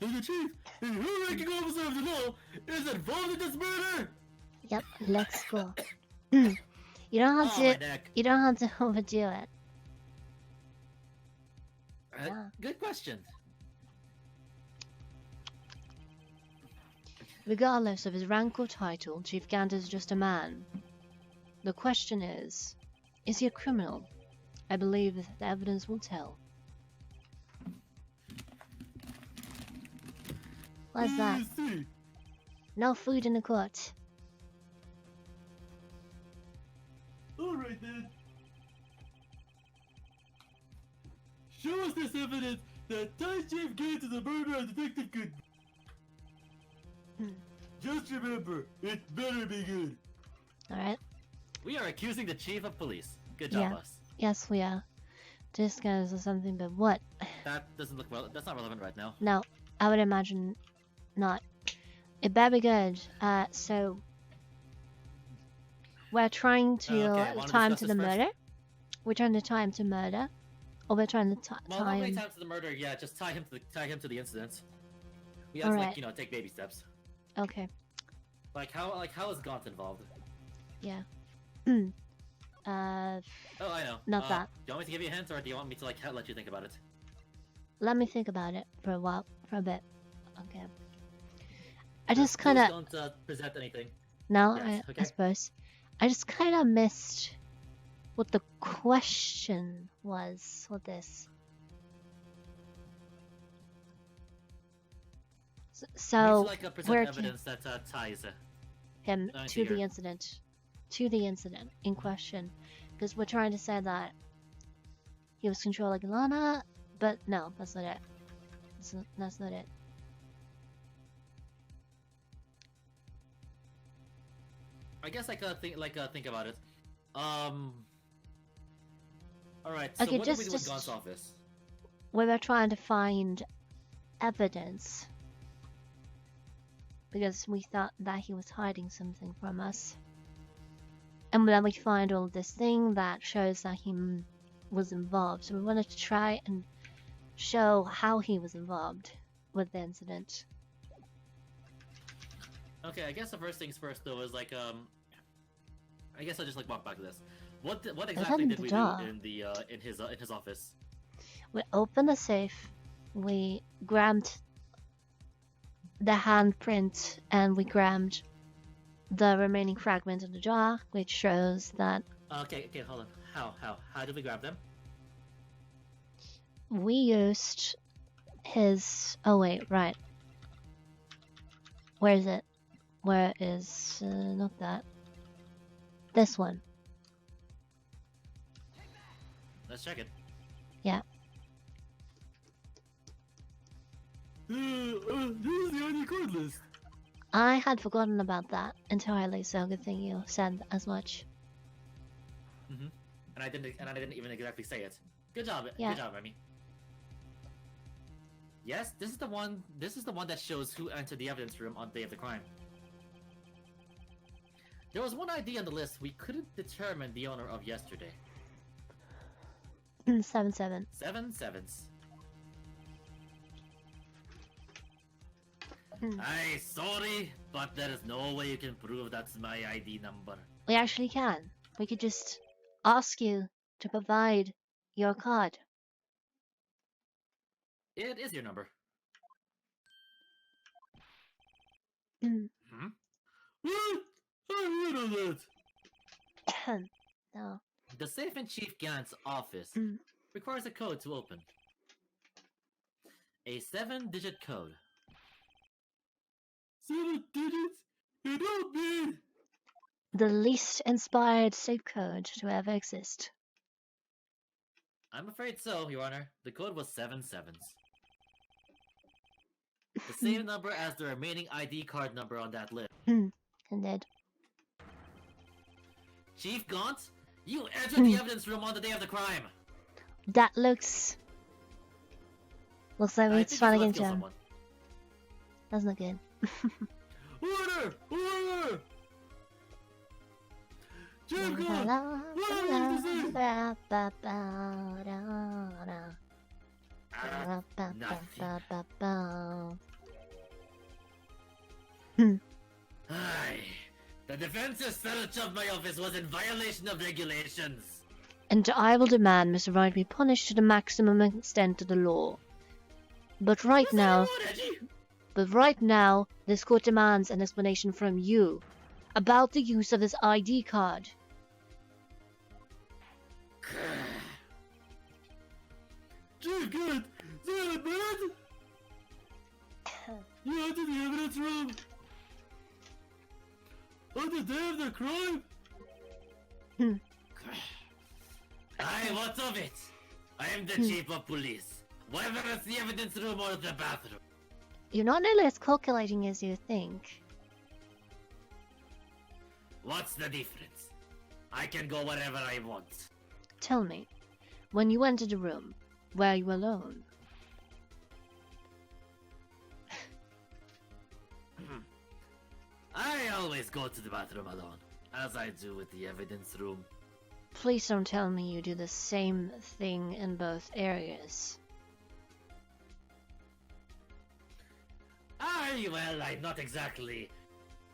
That the chief, the ranking officer of the law, is involved in this murder? Yep, let's go. You don't have Oh, my to. neck. You don't have to overdo it. Yeah. Good question. Regardless of his rank or title, Chief Gander's just a man. The question is he a criminal? I believe the evidence will tell. What's that? See. No food in the court. Alright then. Show us this evidence that ties Chief Gay to the murder of Detective Good. Just remember, it better be good. Alright. We are accusing the chief of police. Good job, Yeah. us. Yes, we are. This guy's or something, but what? That doesn't look well. That's not relevant right now. No, I would imagine not. It better be good. So we're trying to Okay, wanna time discuss to the this first? murder. We're trying to time to murder, or we're trying to Well, not many time. times to the murder. Yeah, just tie him to the incident. We have to, Alright. like, take baby steps. Okay. Like how is Gaunt involved? Yeah. Oh, I know. Not that. Do you want me to give you a hint, or do you want me to let you think about it? Let me think about it for a while, for a bit. Okay. I just Please kind of don't present anything. no, Yes, I okay. suppose. I just kind of missed what the question was with this. So We need to, present where can evidence that ties. him I to see the her. incident, in question, because we're trying to say that he was controlling Lana, but no, that's not it. That's not it. I guess think about it. All right. So Okay, what did we do with just- Gaunt's office? We were trying to find evidence because we thought that he was hiding something from us. And then we find all this thing that shows that he was involved. So we wanted to try and show how he was involved with the incident. Okay, I guess the first things first though is I guess I'll just walk back to this. What exactly opened did the we door. do in his office? We opened the safe, we grabbed the handprint, and we grabbed the remaining fragment of the jar, which shows that Okay, hold on. How did we grab them? we used his. Oh, wait, right. Where is it? Where is. Not that. This one. Let's check it. Yeah. This is the only code list. I had forgotten about that entirely, so good thing you said as much. And I didn't even exactly say it. Good job. Yeah. Good job, Remy. Yes, this is the one. This is the one that shows who entered the evidence room on the day of the crime. There was one ID on the list we couldn't determine the owner of yesterday. 7-7. 7 sevens. Hmm. I'm sorry, but there is no way you can prove that's my ID number. We actually can. We could just ask you to provide your card. It is your number. Mm. Hmm? What? I read on that. No. The safe in Chief Gant's office Mm. requires a code to open. A 7-digit code. 7 digits? You don't mean... The least inspired safe code to ever exist. I'm afraid so, Your Honor. The code was 7 sevens. The same number as the remaining ID card number on that list. Indeed. Chief Gaunt, you entered the evidence room on the day of the crime. That looks like I we think it's finally you getting kill to him. someone. That's not good. Order! Order! Chief Gunn! What are you to say? Aye. The defense's search of my office was in violation of regulations. And I will demand Mr. Wright be punished to the maximum extent of the law. But right now, this court demands an explanation from you about the use of this ID card. Chief Gunn! Is that a man? You entered the evidence room on the day of the crime? Aye, what of it? I am the chief of police. Whether it's the evidence room or the bathroom. You're not nearly as calculating as you think. What's the difference? I can go wherever I want. Tell me, when you entered the room, were you alone? I always go to the bathroom alone, as I do with the evidence room. Please don't tell me you do the same thing in both areas. Aye, well, I'm not exactly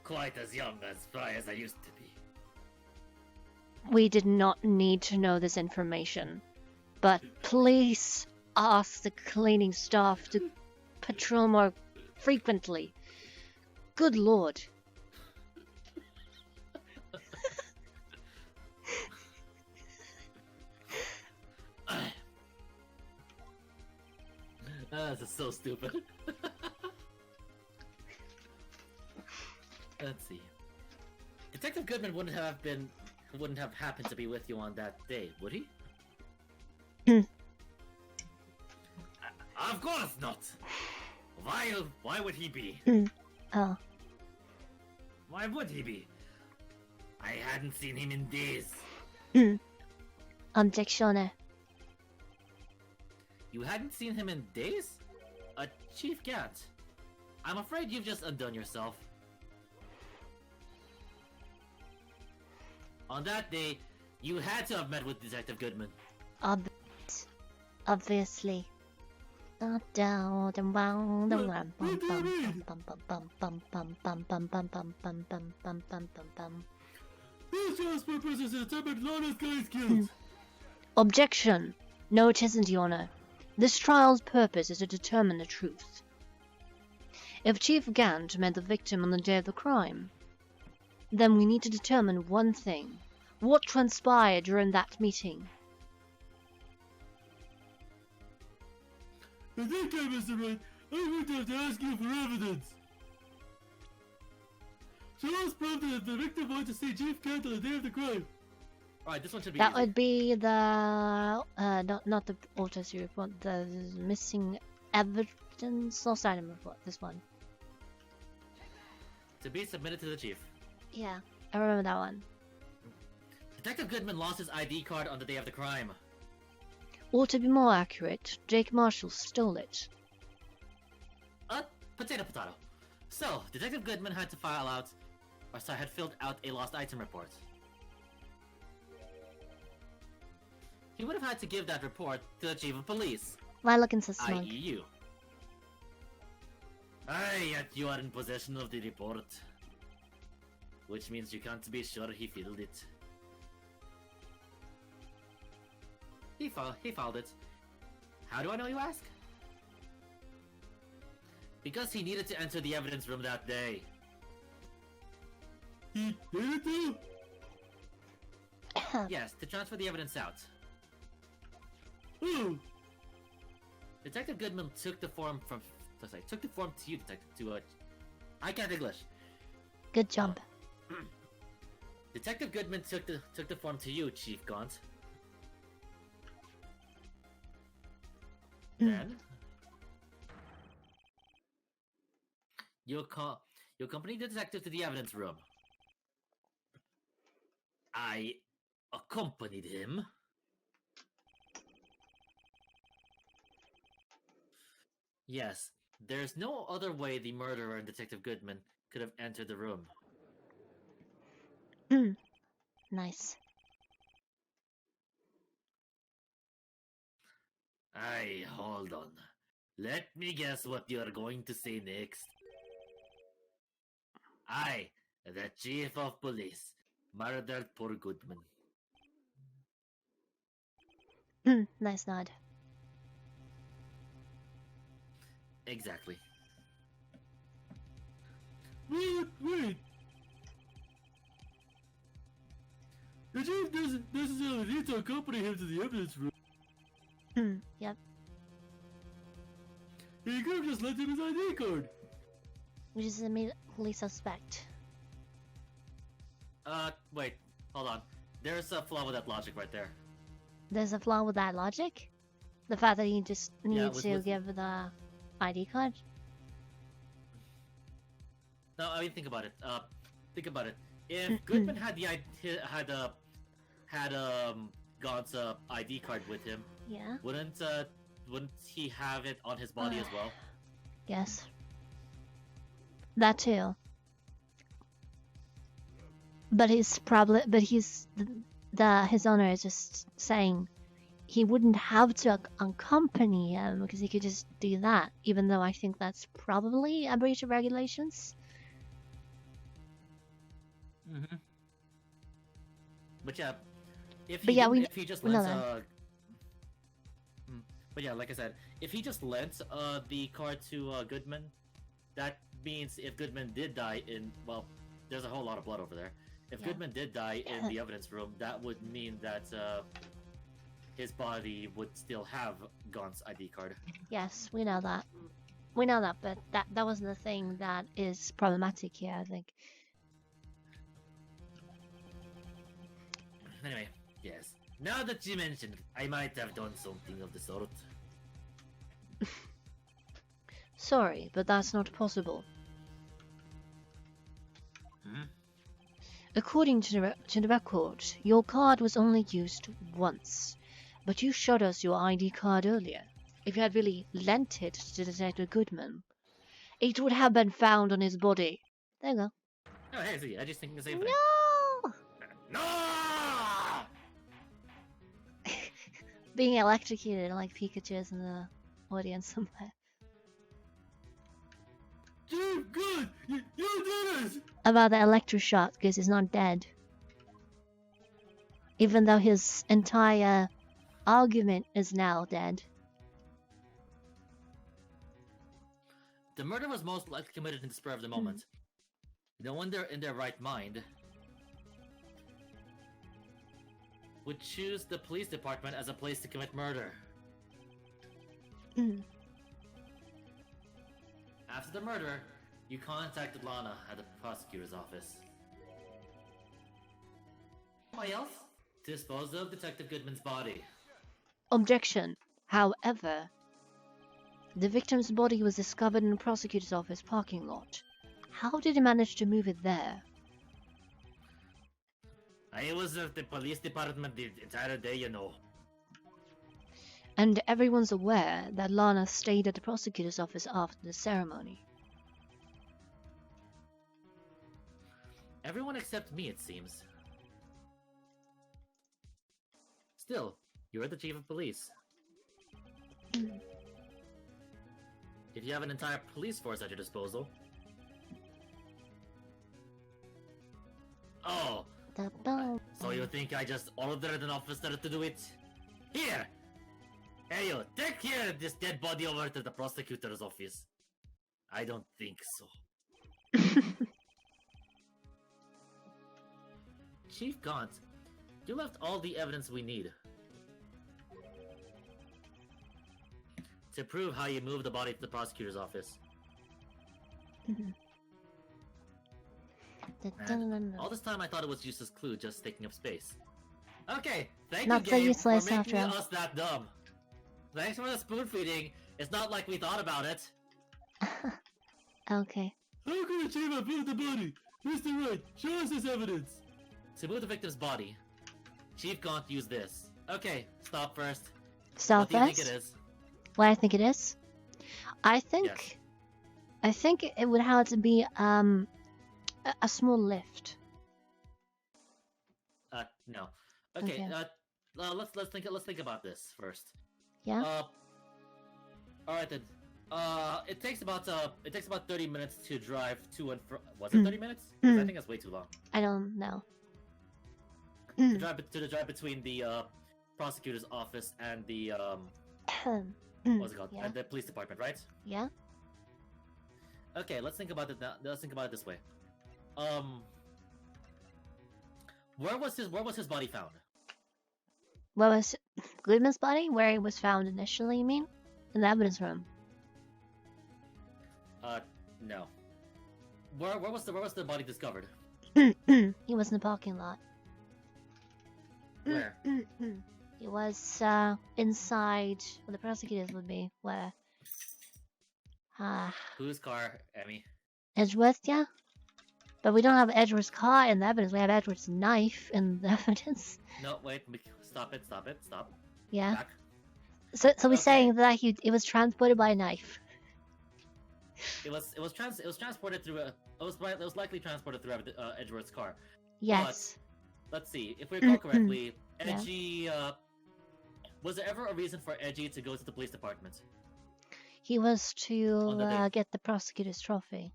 quite as young as spry as I used to be. We did not need to know this information, but please ask the cleaning staff to patrol more frequently. Good lord. This is so stupid. Let's see. Detective Goodman wouldn't have happened to be with you on that day, would he? Of course not. Why would he be? Oh. Why would he be? I hadn't seen him in days. Objezione. You hadn't seen him in days? Chief Gant, I'm afraid you've just undone yourself. On that day, you had to have met with Detective Goodman. Obviously. This trial's purpose is to determine Lana's guy's guilt. Objection. No, it isn't, Your Honor. This trial's purpose is to determine the truth. If Chief Gant met the victim on the day of the crime, then we need to determine one thing. What transpired during that meeting? In that case, Mr. Wright, I'm going to have to ask you for evidence. Show us proof that the victim wanted to see Chief Gant on the day of the crime. Alright, this one should be That easy. would be the not the autopsy report, the missing evidence lost item report. This one. To be submitted to the chief. Yeah, I remember that one. Detective Goodman lost his ID card on the day of the crime. Or to be more accurate, Jake Marshall stole it. Potato. So, Detective Goodman had to had filled out a lost item report. He would have had to give that report to the chief of police, Why looking so i.e. smug? you. Aye, yet you are in possession of the report. which means you can't be sure he filled it. He found it. How do I know, you ask? Because he needed to enter the evidence room that day. He did it though? Yes, to transfer the evidence out. Oh, Detective Goodman took the form from... took the form to you, Detective, to, I can't English. Good jump. Detective Goodman took the form to you, Chief Gaunt. Then... You accompanied the detective to the evidence room. I accompanied him. Yes, there's no other way the murderer and Detective Goodman could have entered the room. Nice. Aye, hold on. Let me guess what you're going to say next. I, the chief of police, murdered poor Goodman. Nice nod. Exactly. wait. The chief doesn't necessarily need to accompany him to the evidence room. Yep. He could have just lent him his ID card. Which is immediately suspect. Wait, hold on. There's a flaw with that logic right there. There's a flaw with that logic? The fact that he just needs with- to with- give the ID card? No, I mean, think about it. Think about it. If Goodman had Gaunt's ID card with him, Yeah, wouldn't he have it on his body as well? yes. That too. But his his owner is just saying he wouldn't have to accompany him because he could just do that, even though I think that's probably a breach of regulations. Mm-hmm. But yeah, if But yeah, if he just we know lends but yeah, like I said, if he just lent the card to Goodman, that means if Goodman did die in, well, there's a whole lot of blood over there. If Yeah. Goodman did die in the evidence room, that would mean that his body would still have Gaunt's ID card. Yes, we know that. We know that, but that wasn't the thing that is problematic here, I think. Anyway, yes. Now that you mentioned it, I might have done something of the sort. Sorry, but that's not possible. Hmm? According to the record, your card was only used once, but you showed us your ID card earlier. If you had really lent it to Detective Goodman, it would have been found on his body. There you go. Oh, hey, see, I just thinking the same thing. No! No! Being electrocuted like Pikachu's in the audience somewhere. Chief, good! You did it! About the electroshock, because he's not dead. Even though his entire argument is now dead. The murder was most likely committed in the spur of the moment. No one there in their right mind would choose the police department as a place to commit murder. After the murder, you contacted Lana at the prosecutor's office. Why else? To dispose of Detective Goodman's body. Objection. However, the victim's body was discovered in the prosecutor's office parking lot. How did he manage to move it there? I was at the police department the entire day, you know. And everyone's aware that Lana stayed at the prosecutor's office after the ceremony. Everyone except me, it seems. Still, you're the chief of police. If you have an entire police force at your disposal, Oh, The bell. so you think I just ordered an officer to do it? Here! Hey you, take here this dead body over to the prosecutor's office. I don't think so. Chief Gaunt, you left all the evidence we need to prove how you moved the body to the prosecutor's office. Man, all this time I thought it was useless clue just taking up space. Okay, thank Not you, so game, useless for after making all. us that dumb. Thanks for the spoon feeding. It's not like we thought about it. Okay. How can a chief have moved the body? Mr. Wright, show us this evidence. To move the victim's body, Chief Gaunt used this. Okay, stop first. Stop What do you think first. it is? What I think it is? I think. Yes. I think it would have to be a small lift. No. Okay. Okay. Let's think about this first. Yeah. All right then. It takes about 30 minutes to drive to and from. Was it 30 minutes? 'Cause I think that's way too long. I don't know. To drive between the prosecutor's office and the what's it called? Yeah. And the police department, right? Yeah. Okay, let's think about it now. Let's think about it this way. Where was his body found? What was Goodman's body? Where it was found initially, you mean? In the evidence room. No. Where was the body discovered? He was in the parking lot. Where? He was inside where the prosecutors would be. Where? Whose car, Emmy? Edgeworth, yeah? But we don't have Edgeworth's car in the evidence. We have Edgeworth's knife in the evidence. No, wait. Stop it. Stop. Yeah. Back. So we're Okay. saying that it was transported by knife. It was transported through it was likely transported through Edgeworth's car. Yes. Let's see. If we recall correctly, Yeah. Edgy was there ever a reason for Edgy to go to the police department? He was On the to day. get the prosecutor's trophy.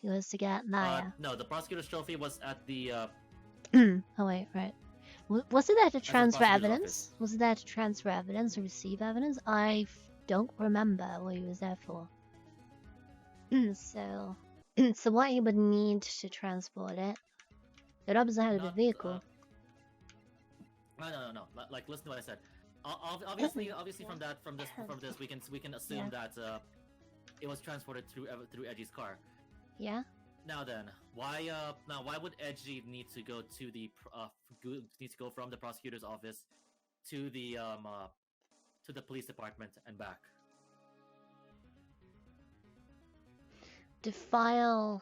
He was to get Naya. No, the prosecutor's trophy was at the Oh wait, right. Was it there to transfer prosecutor's evidence? office. Was it there to transfer evidence or receive evidence? I don't remember what he was there for. So what he would need to transport it, it obviously had to be a Not, vehicle. No. Like, listen to what I said. Obviously, from this, we can assume Yeah. that it was transported through Edgy's car. Yeah. Now then, why would Edgy need to go to from the prosecutor's office to the police department and back? To file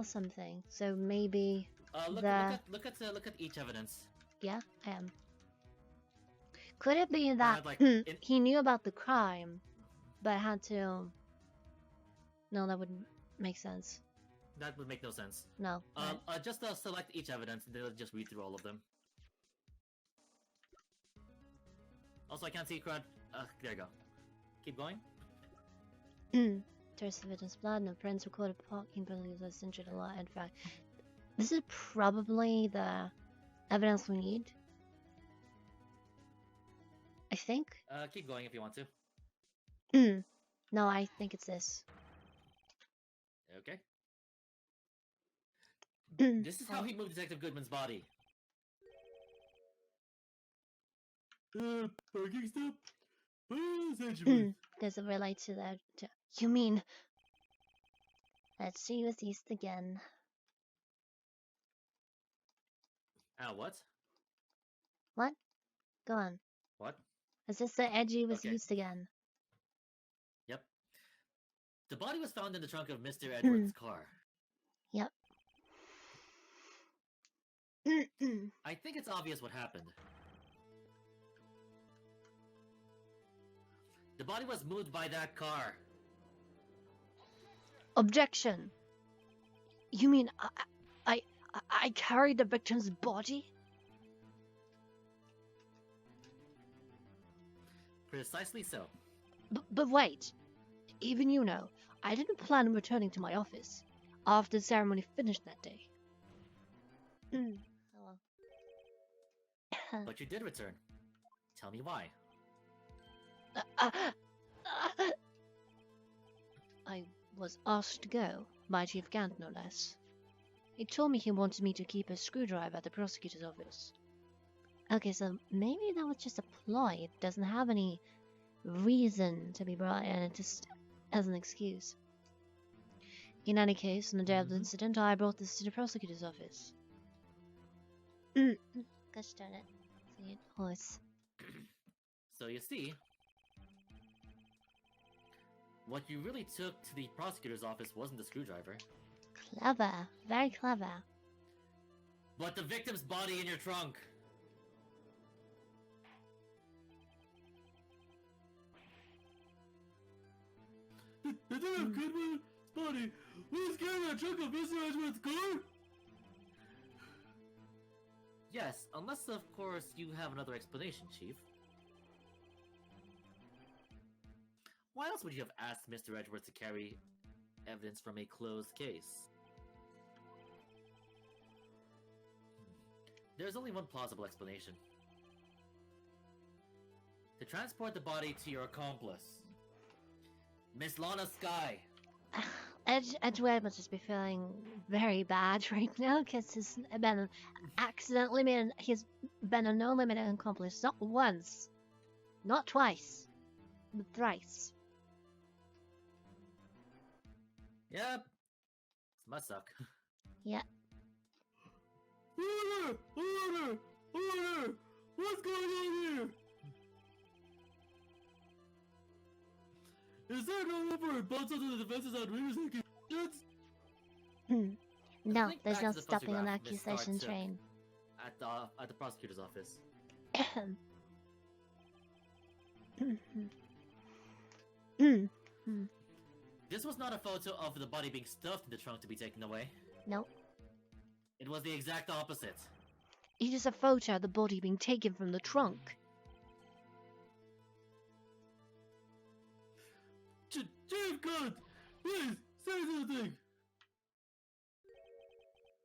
something. So maybe Look at each evidence. yeah, I am. Could it be that like, he knew about the crime, but had to? No, that wouldn't make sense. That would make no sense. No. Right. Just select each evidence and then just read through all of them. Also, I can't see crowd. There you go. Keep going. Trace of evidence, blood, no prints, recorded parking, believes was injured a lot. In fact, this is probably the evidence we need. I think. Keep going if you want to. No, I think it's this. Okay. This is how he moved Detective Goodman's body. Parking stop? Where's Edgeworth? Does it relate to that? You mean? Let's see with East again. What? What? Go on. What? Is this the Edgy was Okay. used again? Yep. The body was found in the trunk of Mr. Edwards' car. Yep. I think it's obvious what happened. The body was moved by that car. Objection. You mean I carried the victim's body? Precisely so. But wait. Even you know, I didn't plan on returning to my office. after the ceremony finished that day. Oh well. But you did return. Tell me why. I was asked to go by Chief Gant, no less. He told me he wanted me to keep a screwdriver at the prosecutor's office. Okay, so maybe that was just a ploy. It doesn't have any reason to be brought in, just as an excuse. In any case, on the day of the incident, I brought this to the prosecutor's office. Gosh darn it. See, horse. So you see, what you really took to the prosecutor's office wasn't the screwdriver, Clever. Very clever. but the victim's body in your trunk. They don't have Goodman's body. Who's carrying a trunk of Mr. Edgeworth's car? Yes, unless of course you have another explanation, Chief. Why else would you have asked Mr. Edgeworth to carry evidence from a closed case? There's only one plausible explanation. To transport the body to your accomplice, Miss Lana Sky. Edgeworth must just be feeling very bad right now because he's been he's been a no-limited accomplice not once, not twice, but thrice. Yep. This must suck. Yeah. Order! Order! Order! What's going on here? Is there no room for rebuttal to the defense's outrageous accusations? No, Think there's back no to the stopping an photograph Miss Starr accusation took train. at the prosecutor's office. This was not a photo of the body being stuffed in the trunk to be taken away. Nope. It was the exact opposite. It's just a photo of the body being taken from the trunk. Chief Gunt! Please, say something!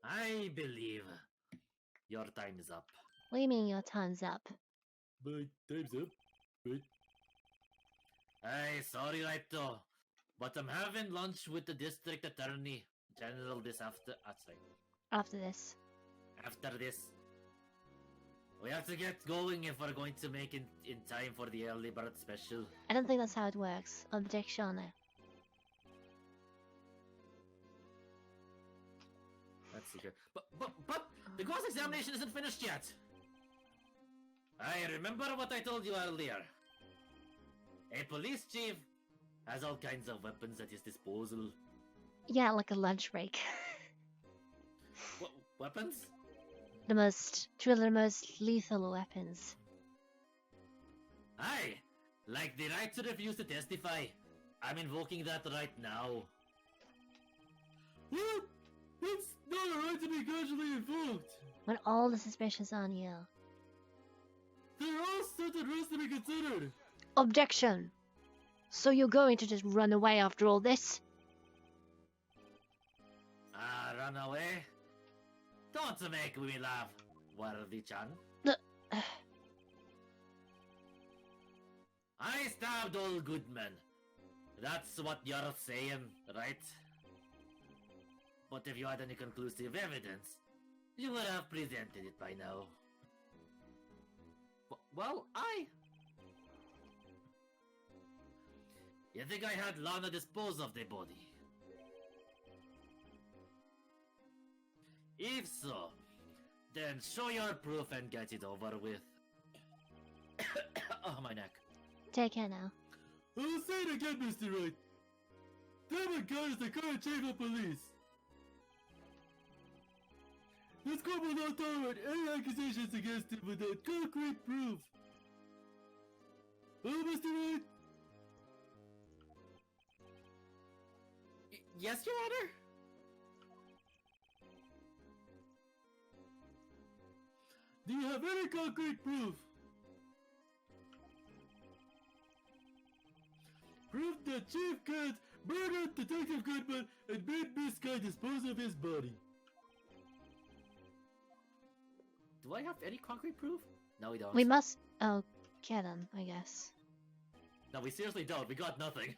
I believe your time is up. What do you mean your time's up? My time's up. Wait. Hey, sorry, Wright, but I'm having lunch with the district attorney general this After this. after this. We have to get going if we're going to make it in time for the early bird special. I don't think that's how it works. Objection. Let's see here. But the cross-examination isn't finished yet. I remember what I told you earlier. A police chief has all kinds of weapons at his disposal. Yeah, like a lunch break. Weapons? Two of the most lethal weapons. Aye, like the right to refuse to testify. I'm invoking that right now. What? It's not a right to be casually invoked. When all the suspicions on you. They're all set at rest to be considered. Objection! So you're going to just run away after all this? Run away? Don't make me laugh, Worthy-chan. I stabbed old Goodman. That's what you're saying, right? But if you had any conclusive evidence, you would have presented it by now. Well, You think I had Lana dispose of the body? If so, then show your proof and get it over with. Oh, my neck. Take care now. I'll say it again, Mr. Wright. David Gunn is the current chief of police. This court will not tolerate any accusations against him without concrete proof. Oh, Mr. Wright? Yes, Your Honor? Do you have any concrete proof? Proof that Chief Kent murdered Detective Goodman and made Miss Guy dispose of his body. Do I have any concrete proof? No, we don't. We must. Oh, get him, I guess. No, we seriously don't. We got nothing.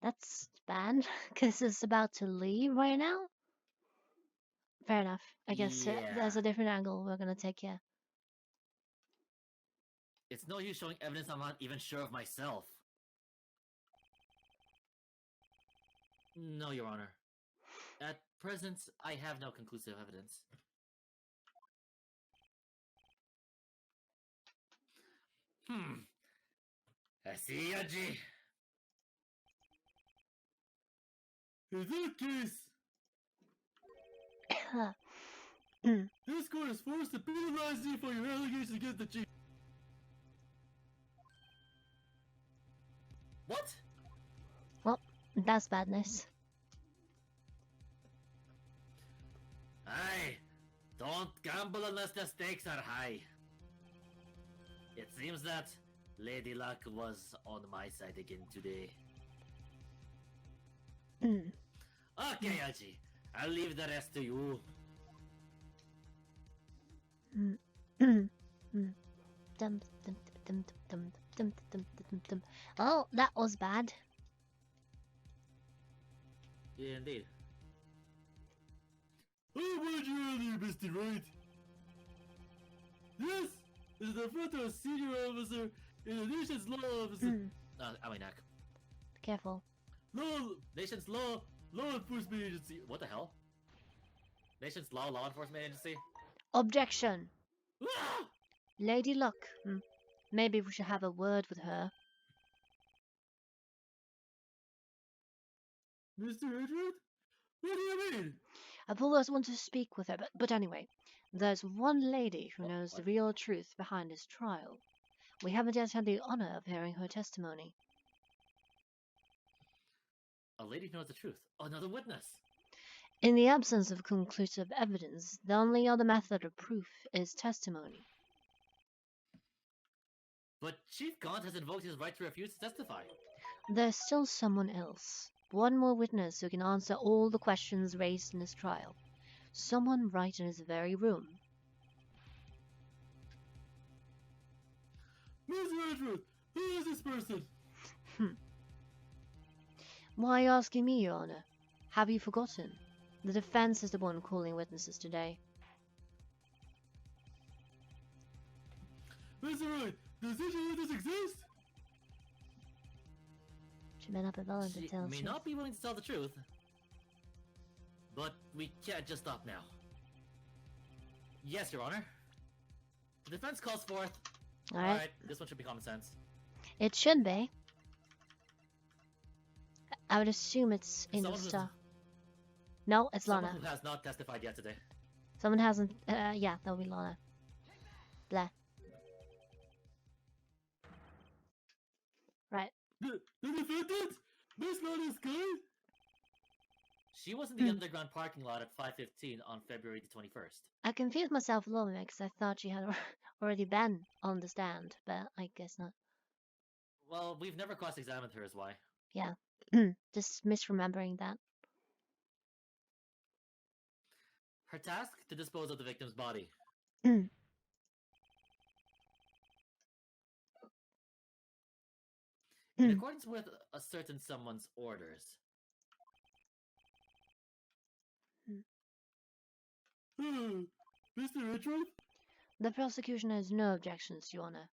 That's bad, because it's about to leave right now. Fair enough. I guess Yeah. there's a different angle we're gonna take here. It's no use showing evidence I'm not even sure of myself. No, Your Honor. At present, I have no conclusive evidence. I see, Yaji. In that case, this court is forced to penalize you for your allegations against the chief. What? Well, that's badness. Aye, don't gamble unless the stakes are high. It seems that Lady Luck was on my side again today. Okay, Yaji, I'll leave the rest to you. Oh, that was bad. Yeah, indeed. I want you earlier, Mr. Wright. Yes, is the front of a senior officer in the nation's law officer. Aminak. Careful. Nation's law enforcement agency. What the hell? Nation's law enforcement agency? Objection. Ah! Lady Luck. Maybe we should have a word with her. Mr. Edward? What do you mean? I've always wanted to speak with her, but anyway, there's one lady who knows the real truth behind this trial. We haven't yet had the honor of hearing her testimony. A lady knows the truth. Another witness. In the absence of conclusive evidence, the only other method of proof is testimony. But Chief Gaunt has invoked his right to refuse to testify. There's still someone else. One more witness who can answer all the questions raised in this trial. Someone right in his very room. Mr. Edward, who is this person? Why are you asking me, Your Honor? Have you forgotten? The defense is the one calling witnesses today. Mr. Wright, does such a witness exist? She may not be willing to She tell the may truth. not be willing to tell the truth. But we can't just stop now. Yes, Your Honor. The defense calls forth. Alright. This one should be common sense. It should be. I would assume it's in the Someone who's- stuff. No, it's Someone Lana. who has not testified yet today. Someone hasn't. Yeah, that'll be Lana. Blah. Right. The defendant? Miss Lana's guy? She was in the underground parking lot at 5:15 on February the 21st. I confused myself a little bit because I thought she had already been on the stand, but I guess not. Well, we've never cross-examined her, is why. Yeah. Just misremembering that. Her task? To dispose of the victim's body. In accordance with a certain someone's orders. Mr. Edward? The prosecution has no objections, Your Honor.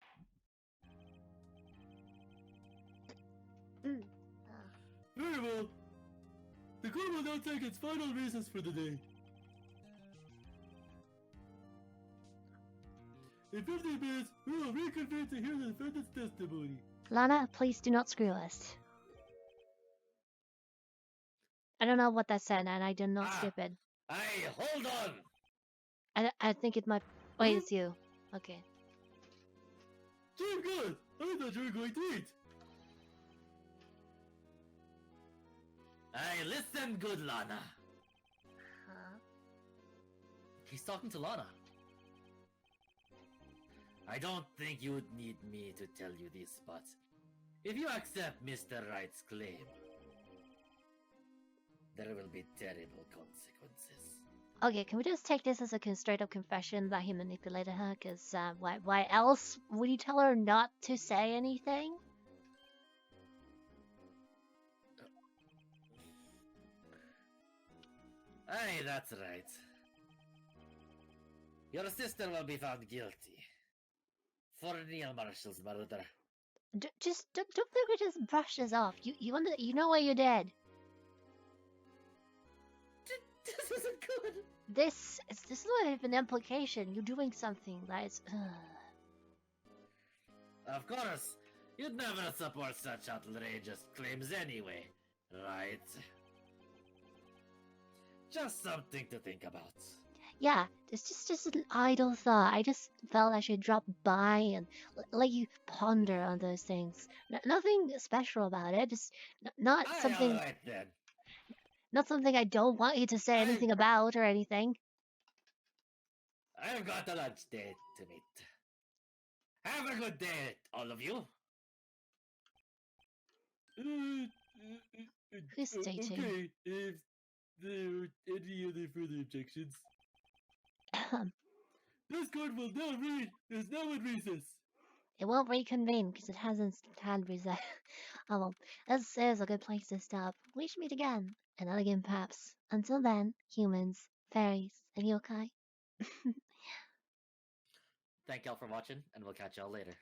Very well. The court will now take its final recess for the day. In 15 minutes, we will reconvene to hear the defendant's testimony. Lana, please do not screw us. I don't know what that said, and I did not skip it. Hey, hold on! I think it might. Wait, it's you. Okay. Chief God, I thought you were going to eat. Hey, listen, good Lana. Huh? He's talking to Lana. I don't think you'd need me to tell you this, but If you accept Mr. Wright's claim, there will be terrible consequences. Okay, can we just take this as a straight up confession that he manipulated her? Because why else would he tell her not to say anything? Aye, that's right. Your sister will be found guilty for Neil Marshall's murder. Just don't think we just brush this off. You know why you're dead. This isn't good. This is not even an implication. You're doing something that is. Of course, you'd never support such outrageous claims anyway, right? Just something to think about. Yeah, it's just an idle thought. I just felt I should drop by and let you ponder on those things. Nothing special about it. Just not Aye, something. alright then. Not something I don't want you to say anything about or anything. I've got a lunch date to meet. Have a good day, all of you. Who's dating? Okay, if there are any other further objections, this court will now read is now in recess. It won't reconvene because it hasn't had reset. Oh well, this is a good place to stop. We should meet again. Another game perhaps. Until then, humans, fairies, and yokai. Thank y'all for watching, and we'll catch y'all later.